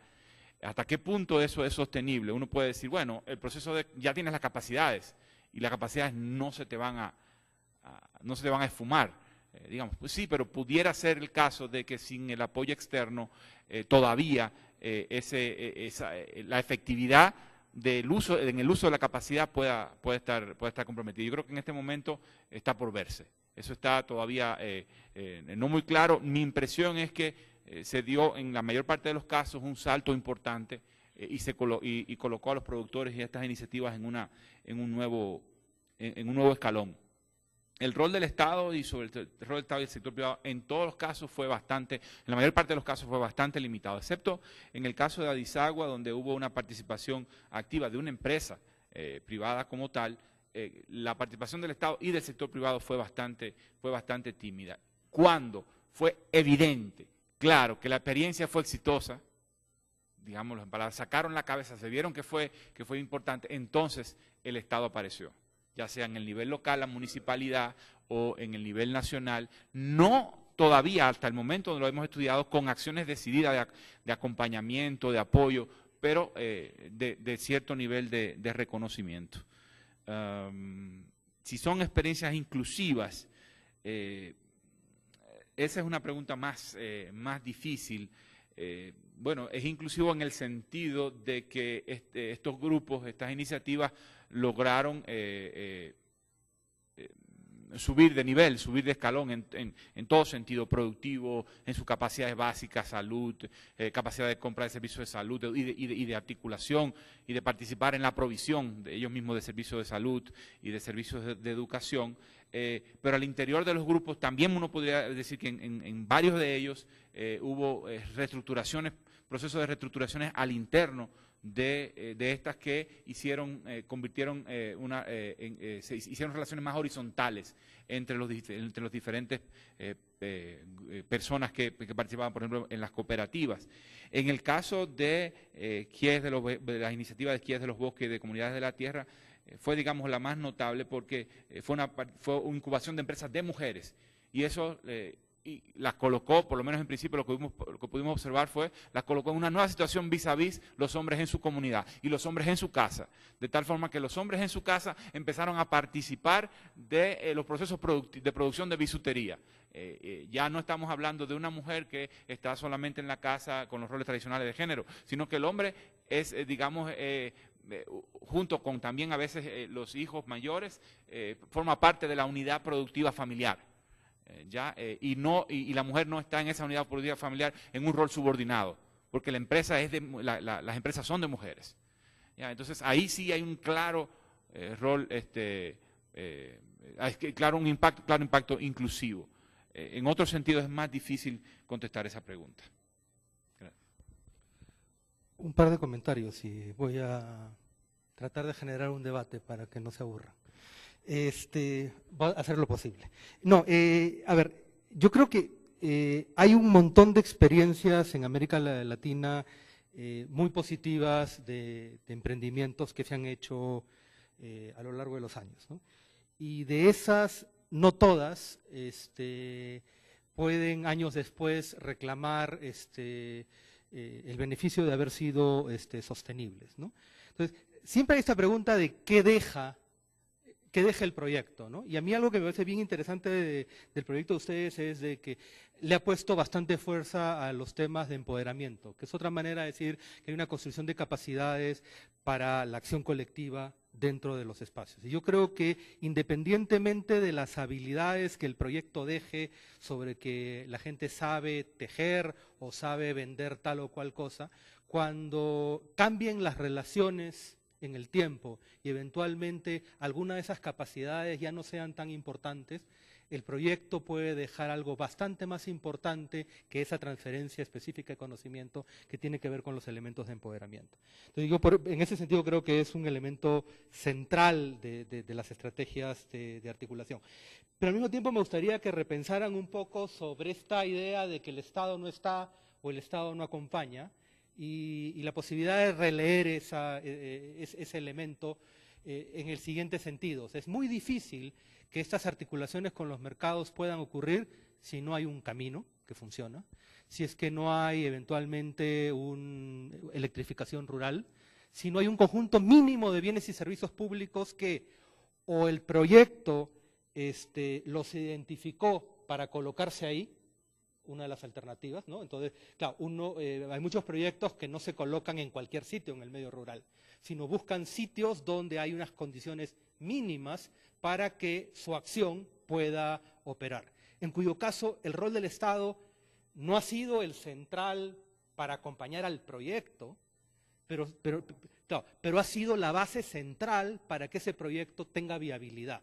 ¿Hasta qué punto eso es sostenible? Uno puede decir, bueno, el proceso ya tienes las capacidades y las capacidades no se te van a esfumar. Digamos, pues sí, pero pudiera ser el caso de que sin el apoyo externo todavía la efectividad en el uso de la capacidad puede estar comprometida. Yo creo que en este momento está por verse. Eso está todavía no muy claro. Mi impresión es que se dio en la mayor parte de los casos un salto importante y colocó a los productores y a estas iniciativas en un nuevo escalón. El rol del Estado y sobre el rol del Estado y el sector privado en todos los casos en la mayor parte de los casos fue bastante limitado, excepto en el caso de Adisagua, donde hubo una participación activa de una empresa privada como tal. La participación del Estado y del sector privado fue bastante tímida. Cuando fue evidente, claro, que la experiencia fue exitosa, digámoslo en palabras, sacaron la cabeza, se vieron que fue importante, entonces el Estado apareció, ya sea en el nivel local, la municipalidad o en el nivel nacional, no todavía hasta el momento donde lo hemos estudiado con acciones decididas de acompañamiento, de apoyo, pero de cierto nivel de reconocimiento. Si son experiencias inclusivas, esa es una pregunta más difícil. Bueno, es inclusivo en el sentido de que estos grupos, estas iniciativas, lograron subir de nivel, subir de escalón en todo sentido productivo, en sus capacidades básicas, salud, capacidad de compra de servicios de salud y de articulación y de participar en la provisión de ellos mismos de servicios de salud y de servicios de educación. Pero al interior de los grupos también uno podría decir que en varios de ellos hubo procesos de reestructuraciones al interno de estas que hicieron relaciones más horizontales entre los diferentes personas que participaban, por ejemplo, en las cooperativas. En el caso de las iniciativas de Quies de los Bosques y de Comunidades de la Tierra, fue, digamos, la más notable porque fue una incubación de empresas de mujeres y eso y las colocó, por lo menos en principio lo que pudimos observar fue, las colocó en una nueva situación vis a vis los hombres en su comunidad y los hombres en su casa, de tal forma que los hombres en su casa empezaron a participar de los procesos de producción de bisutería. Ya no estamos hablando de una mujer que está solamente en la casa con los roles tradicionales de género, sino que el hombre es, digamos, junto con también a veces los hijos mayores, forma parte de la unidad productiva familiar. Y la mujer no está en esa unidad productiva familiar en un rol subordinado, porque la empresa las empresas son de mujeres. ¿Ya? Entonces ahí sí hay un claro rol, claro impacto inclusivo. En otros sentidos es más difícil contestar esa pregunta. Gracias. Un par de comentarios y voy a tratar de generar un debate para que no se aburran. Va a hacer lo posible. No, a ver, yo creo que hay un montón de experiencias en América Latina muy positivas de emprendimientos que se han hecho a lo largo de los años, ¿no? Y de esas, no todas, pueden años después reclamar el beneficio de haber sido sostenibles, ¿no? Entonces, siempre hay esta pregunta de qué deja el proyecto, ¿no? Y a mí algo que me parece bien interesante del proyecto de ustedes es de que le ha puesto bastante fuerza a los temas de empoderamiento, que es otra manera de decir que hay una construcción de capacidades para la acción colectiva dentro de los espacios. Y yo creo que independientemente de las habilidades que el proyecto deje sobre que la gente sabe tejer o sabe vender tal o cual cosa, cuando cambien las relaciones en el tiempo y eventualmente alguna de esas capacidades ya no sean tan importantes, el proyecto puede dejar algo bastante más importante que esa transferencia específica de conocimiento que tiene que ver con los elementos de empoderamiento. Entonces, en ese sentido creo que es un elemento central de las estrategias de articulación. Pero al mismo tiempo me gustaría que repensaran un poco sobre esta idea de que el Estado no está o el Estado no acompaña, y la posibilidad de releer ese elemento en el siguiente sentido. O sea, es muy difícil que estas articulaciones con los mercados puedan ocurrir si no hay un camino que funciona, si es que no hay eventualmente una electrificación rural, si no hay un conjunto mínimo de bienes y servicios públicos que o el proyecto los identificó para colocarse ahí, una de las alternativas, ¿no? Entonces, claro, hay muchos proyectos que no se colocan en cualquier sitio en el medio rural, sino buscan sitios donde hay unas condiciones mínimas para que su acción pueda operar. En cuyo caso, el rol del Estado no ha sido el central para acompañar al proyecto, pero ha sido la base central para que ese proyecto tenga viabilidad,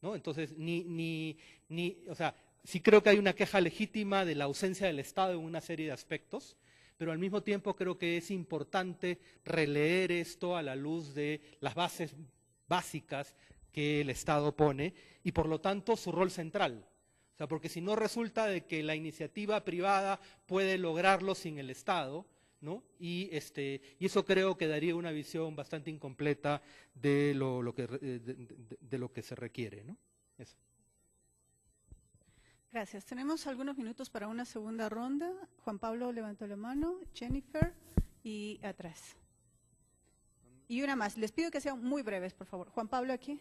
¿no? Entonces, o sea, sí creo que hay una queja legítima de la ausencia del Estado en una serie de aspectos, pero al mismo tiempo creo que es importante releer esto a la luz de las bases básicas que el Estado pone y por lo tanto su rol central. O sea, porque si no resulta de que la iniciativa privada puede lograrlo sin el Estado, ¿no? Y eso creo que daría una visión bastante incompleta de lo que se requiere, ¿no? Eso. Gracias. Tenemos algunos minutos para una segunda ronda. Juan Pablo levantó la mano, Jennifer y atrás. Y una más. Les pido que sean muy breves, por favor. Juan Pablo, aquí.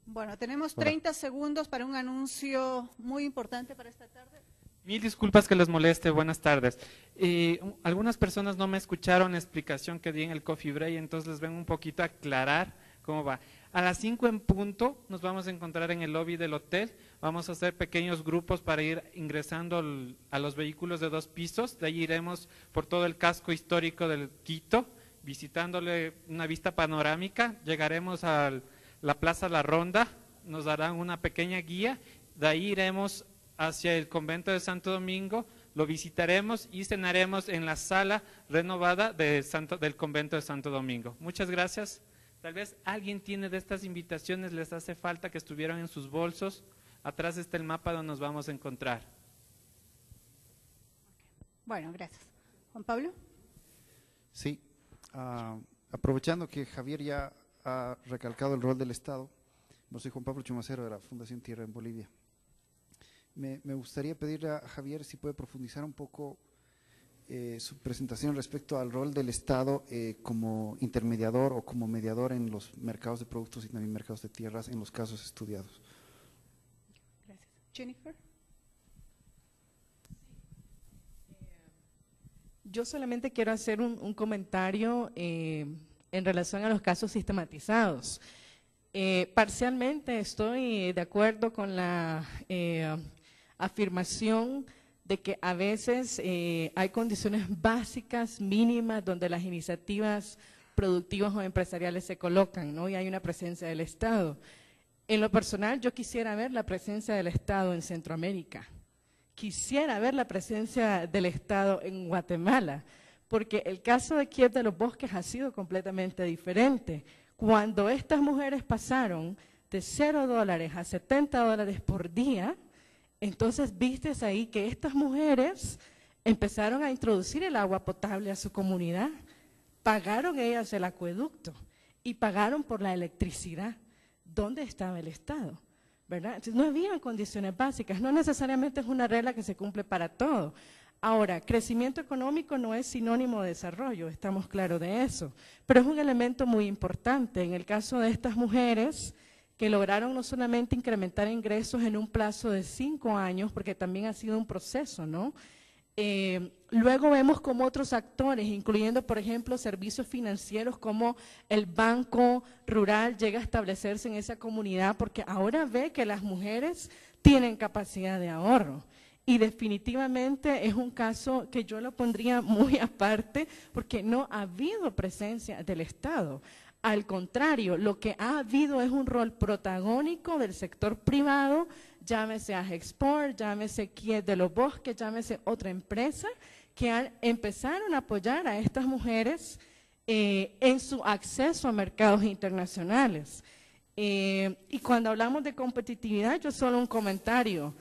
Bueno, tenemos 30 segundos para un anuncio muy importante para esta tarde. Mil disculpas que les moleste, buenas tardes. Algunas personas no me escucharon la explicación que di en el Coffee Break, entonces les vengo un poquito a aclarar cómo va. A las 5 en punto nos vamos a encontrar en el lobby del hotel, vamos a hacer pequeños grupos para ir ingresando a los vehículos de 2 pisos, de ahí iremos por todo el casco histórico del Quito, visitándole una vista panorámica, llegaremos a la Plaza La Ronda, nos darán una pequeña guía, de ahí iremos hacia el convento de Santo Domingo, lo visitaremos y cenaremos en la sala renovada del convento de Santo Domingo. Muchas gracias. Tal vez alguien tiene de estas invitaciones, les hace falta que estuvieran en sus bolsos. Atrás está el mapa donde nos vamos a encontrar. Bueno, gracias. Juan Pablo. Sí, aprovechando que Javier ya ha recalcado el rol del Estado, yo soy Juan Pablo Chumacero de la Fundación Tierra en Bolivia. Me gustaría pedirle a Javier si puede profundizar un poco su presentación respecto al rol del Estado como intermediador o como mediador en los mercados de productos y también mercados de tierras en los casos estudiados. Gracias. Jennifer. Yo solamente quiero hacer un comentario en relación a los casos sistematizados. Parcialmente estoy de acuerdo con la afirmación de que a veces hay condiciones básicas, mínimas, donde las iniciativas productivas o empresariales se colocan, ¿no? Y hay una presencia del Estado. En lo personal, yo quisiera ver la presencia del Estado en Centroamérica. Quisiera ver la presencia del Estado en Guatemala, porque el caso de Kiev de los Bosques ha sido completamente diferente. Cuando estas mujeres pasaron de $0 a $70 por día, entonces vistes ahí que estas mujeres empezaron a introducir el agua potable a su comunidad, pagaron ellas el acueducto y pagaron por la electricidad. ¿Dónde estaba el Estado? ¿verdad? Entonces, no había condiciones básicas, no necesariamente es una regla que se cumple para todo. Ahora, crecimiento económico no es sinónimo de desarrollo, estamos claros de eso, pero es un elemento muy importante. En el caso de estas mujeres que lograron no solamente incrementar ingresos en un plazo de 5 años, porque también ha sido un proceso, ¿no? Luego vemos como otros actores, incluyendo, por ejemplo, servicios financieros como el Banco Rural llega a establecerse en esa comunidad porque ahora ve que las mujeres tienen capacidad de ahorro. Y definitivamente es un caso que yo lo pondría muy aparte porque no ha habido presencia del Estado. Al contrario, lo que ha habido es un rol protagónico del sector privado, llámese Agexport, llámese Kiet de los Bosques, llámese otra empresa, que empezaron a apoyar a estas mujeres en su acceso a mercados internacionales. Y cuando hablamos de competitividad, yo solo un comentario.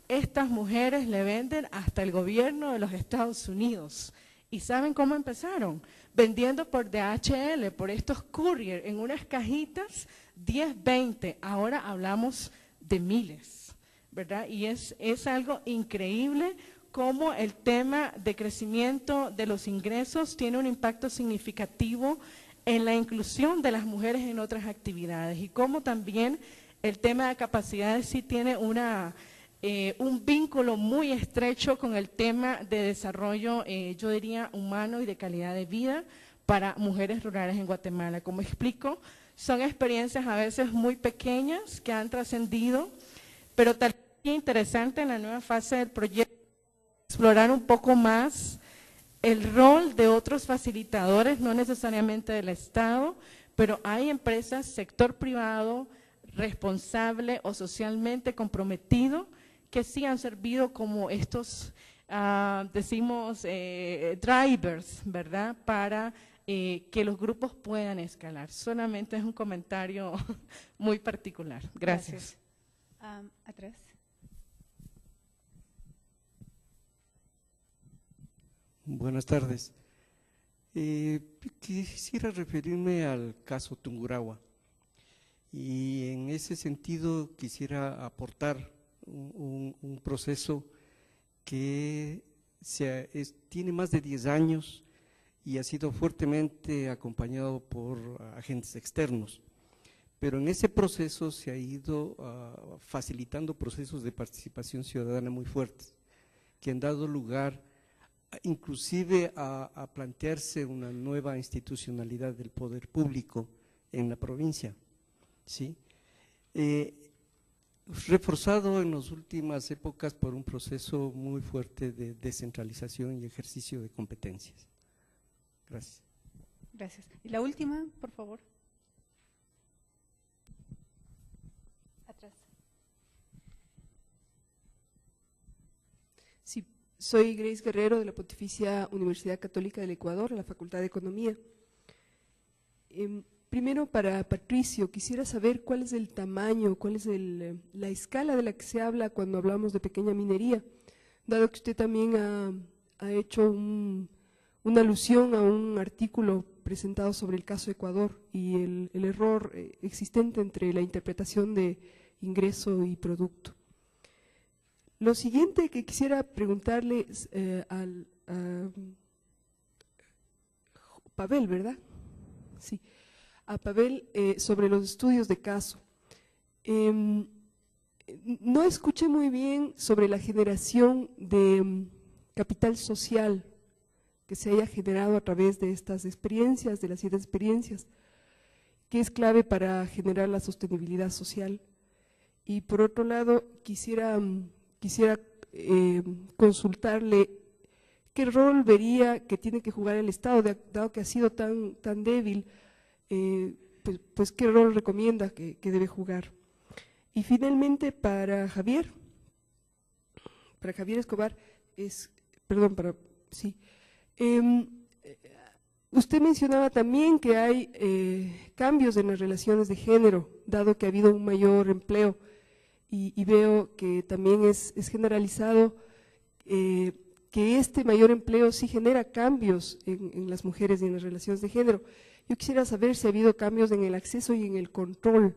Estas mujeres le venden hasta el gobierno de los Estados Unidos. ¿Y saben cómo empezaron? Vendiendo por DHL, por estos courier, en unas cajitas, 10, 20. Ahora hablamos de miles, ¿verdad? Y es algo increíble cómo el tema de crecimiento de los ingresos tiene un impacto significativo en la inclusión de las mujeres en otras actividades y cómo también el tema de capacidades sí tiene un vínculo muy estrecho con el tema de desarrollo, yo diría, humano y de calidad de vida para mujeres rurales en Guatemala. Como explico, son experiencias a veces muy pequeñas que han trascendido, pero tal vez es interesante en la nueva fase del proyecto explorar un poco más el rol de otros facilitadores, no necesariamente del Estado, pero hay empresas, sector privado, responsable o socialmente comprometido, que sí han servido como estos, decimos, drivers, ¿verdad?, para que los grupos puedan escalar. Solamente es un comentario muy particular. Gracias. Atrás. Buenas tardes. Quisiera referirme al caso Tungurahua y en ese sentido quisiera aportar un proceso que tiene más de 10 años y ha sido fuertemente acompañado por agentes externos, pero en ese proceso se ha ido facilitando procesos de participación ciudadana muy fuertes que han dado lugar inclusive a plantearse una nueva institucionalidad del poder público en la provincia, ¿sí? Reforzado en las últimas épocas por un proceso muy fuerte de descentralización y ejercicio de competencias. Gracias. Gracias. Y la última, por favor. Atrás. Sí, soy Grace Guerrero de la Pontificia Universidad Católica del Ecuador, en la Facultad de Economía. Primero, para Patricio, quisiera saber cuál es el tamaño, cuál es la escala de la que se habla cuando hablamos de pequeña minería, dado que usted también ha hecho una alusión a un artículo presentado sobre el caso Ecuador y el error existente entre la interpretación de ingreso y producto. Lo siguiente que quisiera preguntarle a Pavel, ¿verdad? Sí. A Pavel sobre los estudios de caso. No escuché muy bien sobre la generación de capital social que se haya generado a través de estas experiencias, de las 7 experiencias, que es clave para generar la sostenibilidad social. Y por otro lado, quisiera consultarle qué rol vería que tiene que jugar el Estado, dado que ha sido tan débil, pues qué rol recomienda que debe jugar. Y finalmente para Javier Escobar, usted mencionaba también que hay cambios en las relaciones de género, dado que ha habido un mayor empleo, y veo que también es generalizado que este mayor empleo sí genera cambios en las mujeres y en las relaciones de género. Yo quisiera saber si ha habido cambios en el acceso y en el control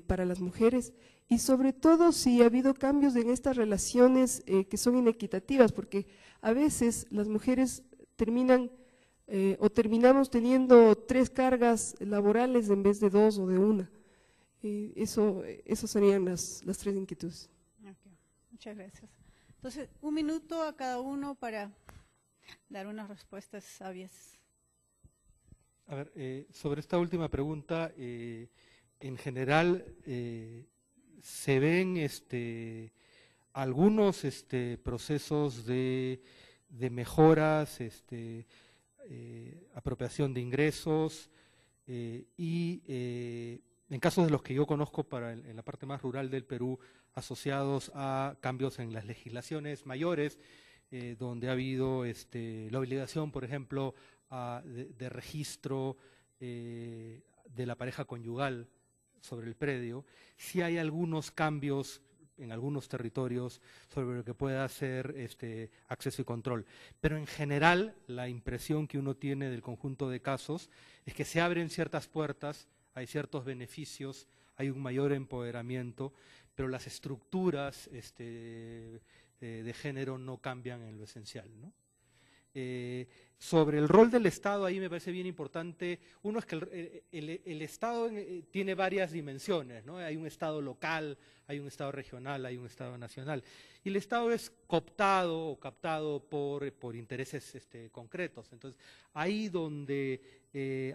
para las mujeres y sobre todo si ha habido cambios en estas relaciones que son inequitativas, porque a veces las mujeres terminamos teniendo 3 cargas laborales en vez de 2 o de 1. Eso serían las 3 inquietudes. Okay. Muchas gracias. Entonces, 1 minuto a cada uno para dar unas respuestas sabias. A ver, sobre esta última pregunta, en general se ven algunos procesos de mejoras, apropiación de ingresos y en casos de los que yo conozco en la parte más rural del Perú, asociados a cambios en las legislaciones mayores, donde ha habido la obligación, por ejemplo, de registro de la pareja conyugal sobre el predio, sí hay algunos cambios en algunos territorios sobre lo que pueda ser acceso y control. Pero en general, la impresión que uno tiene del conjunto de casos es que se abren ciertas puertas, hay ciertos beneficios, hay un mayor empoderamiento, pero las estructuras de género no cambian en lo esencial, ¿no? Sobre el rol del Estado, ahí me parece bien importante. Uno es que el Estado tiene varias dimensiones, ¿no? Hay un Estado local, hay un Estado regional, hay un Estado nacional. Y el Estado es cooptado o captado por intereses concretos. Entonces, ahí donde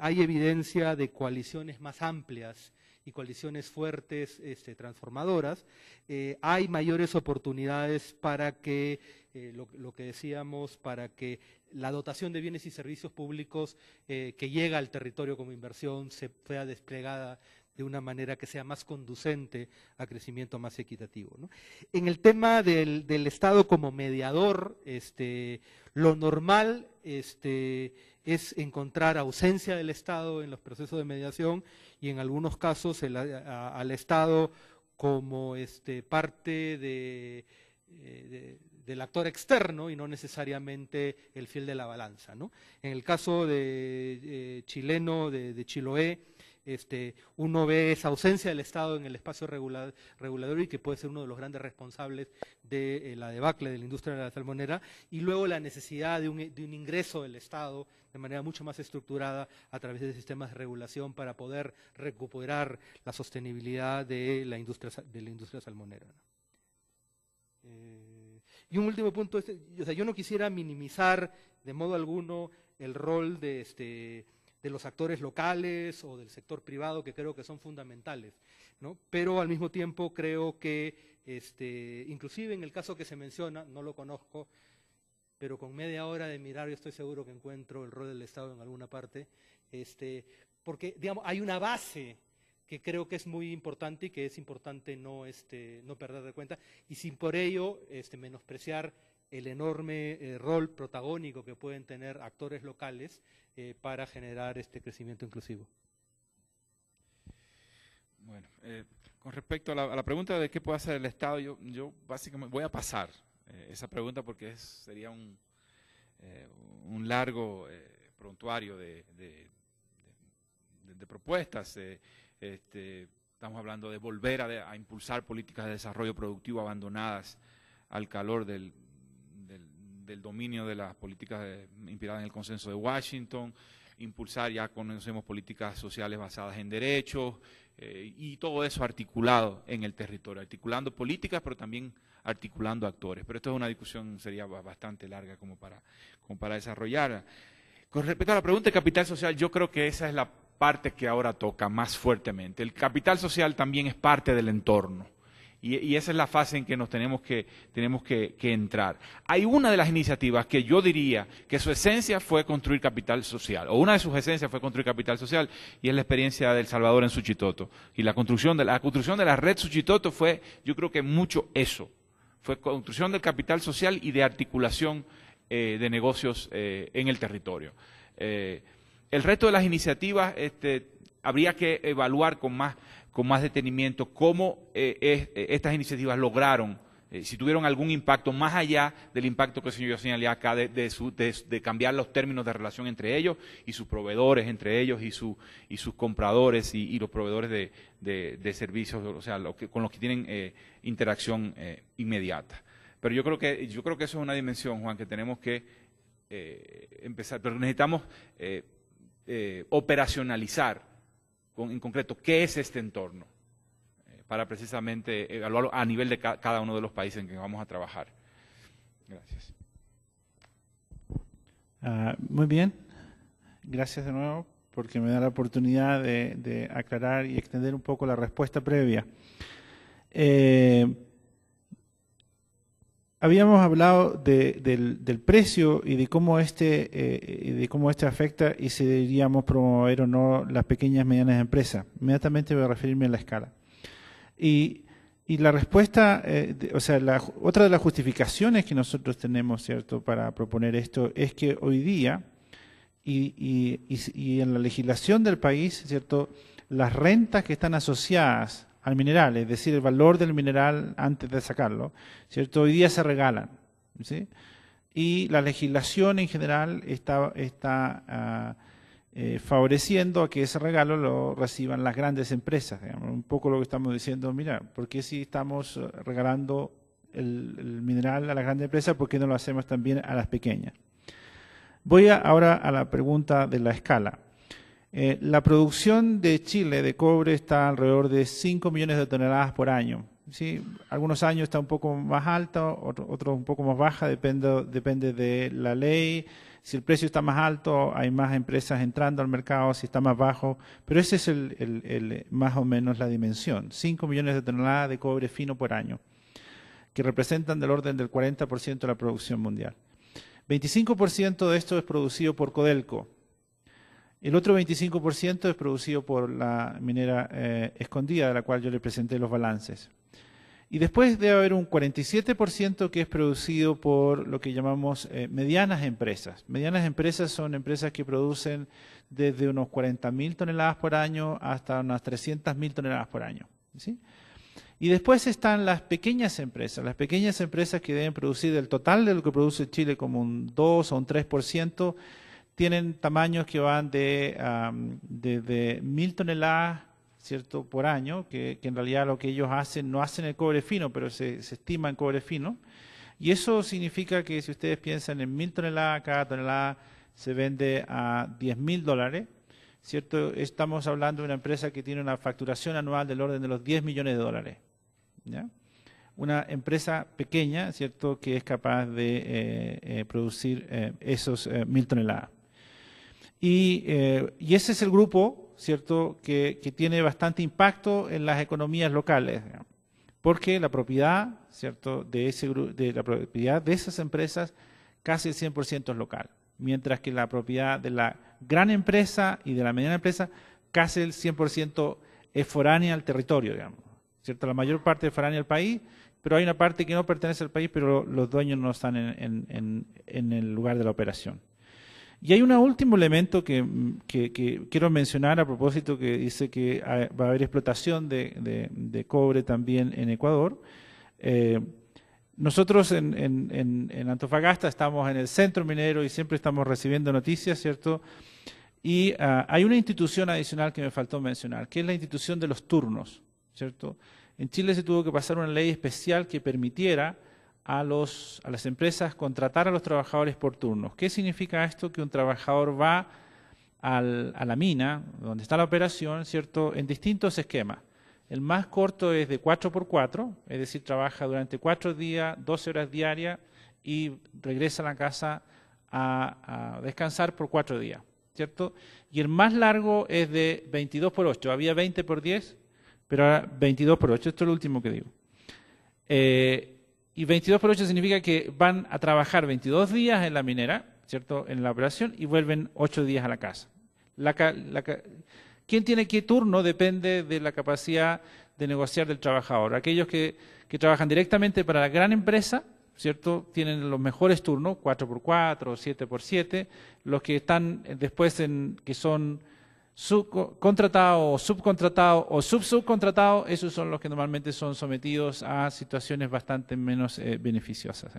hay evidencia de coaliciones más amplias y coaliciones fuertes, transformadoras, hay mayores oportunidades para que, lo que decíamos, para que la dotación de bienes y servicios públicos que llega al territorio como inversión se pueda desplegada de una manera que sea más conducente a crecimiento más equitativo, ¿no? En el tema del Estado como mediador, lo normal es encontrar ausencia del Estado en los procesos de mediación y en algunos casos al Estado como parte del actor externo y no necesariamente el fiel de la balanza, ¿no? En el caso chileno de Chiloé, uno ve esa ausencia del Estado en el espacio regulador y que puede ser uno de los grandes responsables de la debacle de la industria de la salmonera, y luego la necesidad de un ingreso del Estado de manera mucho más estructurada a través de sistemas de regulación para poder recuperar la sostenibilidad de la industria salmonera, ¿no? Y un último punto, yo no quisiera minimizar de modo alguno el rol de los actores locales o del sector privado, que creo que son fundamentales, ¿no? Pero al mismo tiempo creo que, inclusive en el caso que se menciona, no lo conozco, pero con media hora de mirar yo estoy seguro que encuentro el rol del Estado en alguna parte, porque, digamos, hay una base que creo que es muy importante y que es importante no perder de cuenta, y sin por ello menospreciar el enorme rol protagónico que pueden tener actores locales para generar este crecimiento inclusivo. Bueno, con respecto a la pregunta de qué puede hacer el Estado, yo básicamente voy a pasar esa pregunta porque sería un largo prontuario de propuestas. Estamos hablando de volver a impulsar políticas de desarrollo productivo abandonadas al calor del dominio de las políticas inspiradas en el consenso de Washington, impulsar, ya conocemos, políticas sociales basadas en derechos, y todo eso articulado en el territorio, articulando políticas, pero también articulando actores. Pero esto es una discusión, sería bastante larga como para desarrollar. Con respecto a la pregunta de capital social, yo creo que esa es la parte que ahora toca más fuertemente. El capital social también es parte del entorno. Y esa es la fase en que nos tenemos que entrar. Hay una de las iniciativas que yo diría que su esencia fue construir capital social, o una de sus esencias fue construir capital social, y es la experiencia de El Salvador en Suchitoto. Y la construcción de la red Suchitoto fue, yo creo que mucho eso. Fue construcción del capital social y de articulación de negocios en el territorio. El resto de las iniciativas habría que evaluar con más detenimiento cómo estas iniciativas lograron si tuvieron algún impacto más allá del impacto que yo señalé acá de cambiar los términos de relación entre ellos y sus proveedores, entre ellos y sus compradores y los proveedores de servicios, o sea, con los que tienen interacción inmediata. Pero yo creo que eso es una dimensión, Juan, que tenemos que empezar, pero necesitamos operacionalizar en concreto qué es este entorno, para precisamente evaluarlo a nivel de cada uno de los países en que vamos a trabajar. Gracias. Muy bien. Gracias de nuevo porque me da la oportunidad de aclarar y extender un poco la respuesta previa. Habíamos hablado del precio y de cómo este afecta y si deberíamos promover o no las pequeñas y medianas empresas. Inmediatamente voy a referirme a la escala. Y la respuesta, o sea, otra de las justificaciones que nosotros tenemos, ¿cierto?, para proponer esto es que hoy día y en la legislación del país, ¿cierto?, las rentas que están asociadas al mineral, es decir, el valor del mineral antes de sacarlo, ¿cierto?, hoy día se regalan, ¿sí? Y la legislación en general está favoreciendo a que ese regalo lo reciban las grandes empresas. Digamos. Un poco lo que estamos diciendo, mira, ¿por qué si estamos regalando el mineral a las grandes empresas, por qué no lo hacemos también a las pequeñas? Voy ahora a la pregunta de la escala. La producción de Chile de cobre está alrededor de 5 millones de toneladas por año. ¿Sí? Algunos años está un poco más alta, otros un poco más baja, depende de la ley. Si el precio está más alto, hay más empresas entrando al mercado, si está más bajo, pero ese es más o menos la dimensión. 5 millones de toneladas de cobre fino por año, que representan del orden del 40% de la producción mundial. 25% de esto es producido por Codelco. El otro 25% es producido por la minera Escondida, de la cual yo le presenté los balances. Y después debe haber un 47% que es producido por lo que llamamos medianas empresas. Medianas empresas son empresas que producen desde unos 40.000 toneladas por año hasta unas 300.000 toneladas por año, ¿sí? Y después están las pequeñas empresas que deben producir del total de lo que produce Chile como un 2 o un 3%, tienen tamaños que van de 1.000 toneladas, ¿cierto?, por año, que en realidad lo que ellos hacen, no hacen el cobre fino, pero se estima en cobre fino. Y eso significa que si ustedes piensan en 1.000 toneladas, cada tonelada se vende a $10.000, ¿cierto? Estamos hablando de una empresa que tiene una facturación anual del orden de los $10 millones, ¿ya? Una empresa pequeña, ¿cierto?, que es capaz de producir esos 1.000 toneladas. Y ese es el grupo, ¿cierto?, que tiene bastante impacto en las economías locales, porque la propiedad, ¿cierto?, de la propiedad de esas empresas casi el 100% es local, mientras que la propiedad de la gran empresa y de la mediana empresa casi el 100% es foránea al territorio, digamos, ¿cierto? La mayor parte es foránea al país, pero hay una parte que no pertenece al país, pero los dueños no están en el lugar de la operación. Y hay un último elemento que quiero mencionar a propósito, que dice que va a haber explotación de cobre también en Ecuador. Nosotros en Antofagasta estamos en el centro minero y siempre estamos recibiendo noticias, ¿cierto? Y hay una institución adicional que me faltó mencionar, que es la institución de los turnos, ¿cierto? En Chile se tuvo que pasar una ley especial que permitiera a las empresas contratar a los trabajadores por turnos. ¿Qué significa esto? Que un trabajador va a la mina, donde está la operación, ¿cierto?, en distintos esquemas. El más corto es de 4x4, es decir, trabaja durante 4 días, 12 horas diarias y regresa a la casa a descansar por 4 días, ¿cierto? Y el más largo es de 22x8. Había 20x10, pero ahora 22x8. Esto es lo último que digo. Y 22x8 significa que van a trabajar 22 días en la minera, ¿cierto?, en la operación, y vuelven 8 días a la casa. ¿Quién tiene qué turno? Depende de la capacidad de negociar del trabajador. Aquellos que trabajan directamente para la gran empresa, ¿cierto?, tienen los mejores turnos, 4x4 o 7x7. Los que están después que son contratado o subcontratado o subcontratado, esos son los que normalmente son sometidos a situaciones bastante menos beneficiosas.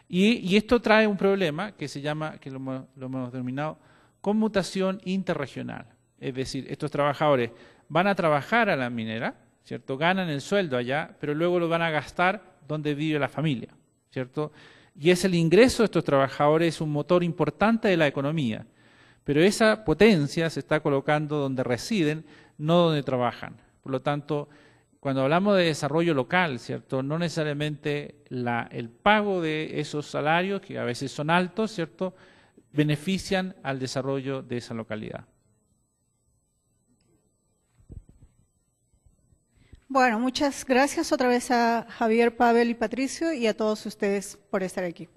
Y esto trae un problema que se llama, que lo hemos denominado conmutación interregional. Es decir, estos trabajadores van a trabajar a la minera, ¿cierto? Ganan el sueldo allá, pero luego lo van a gastar donde vive la familia, ¿cierto? Y es el ingreso de estos trabajadores un motor importante de la economía, pero esa potencia se está colocando donde residen, no donde trabajan. Por lo tanto, cuando hablamos de desarrollo local, ¿cierto? No necesariamente el pago de esos salarios, que a veces son altos, ¿cierto?, benefician al desarrollo de esa localidad. Bueno, muchas gracias otra vez a Javier, Pavel y Patricio y a todos ustedes por estar aquí.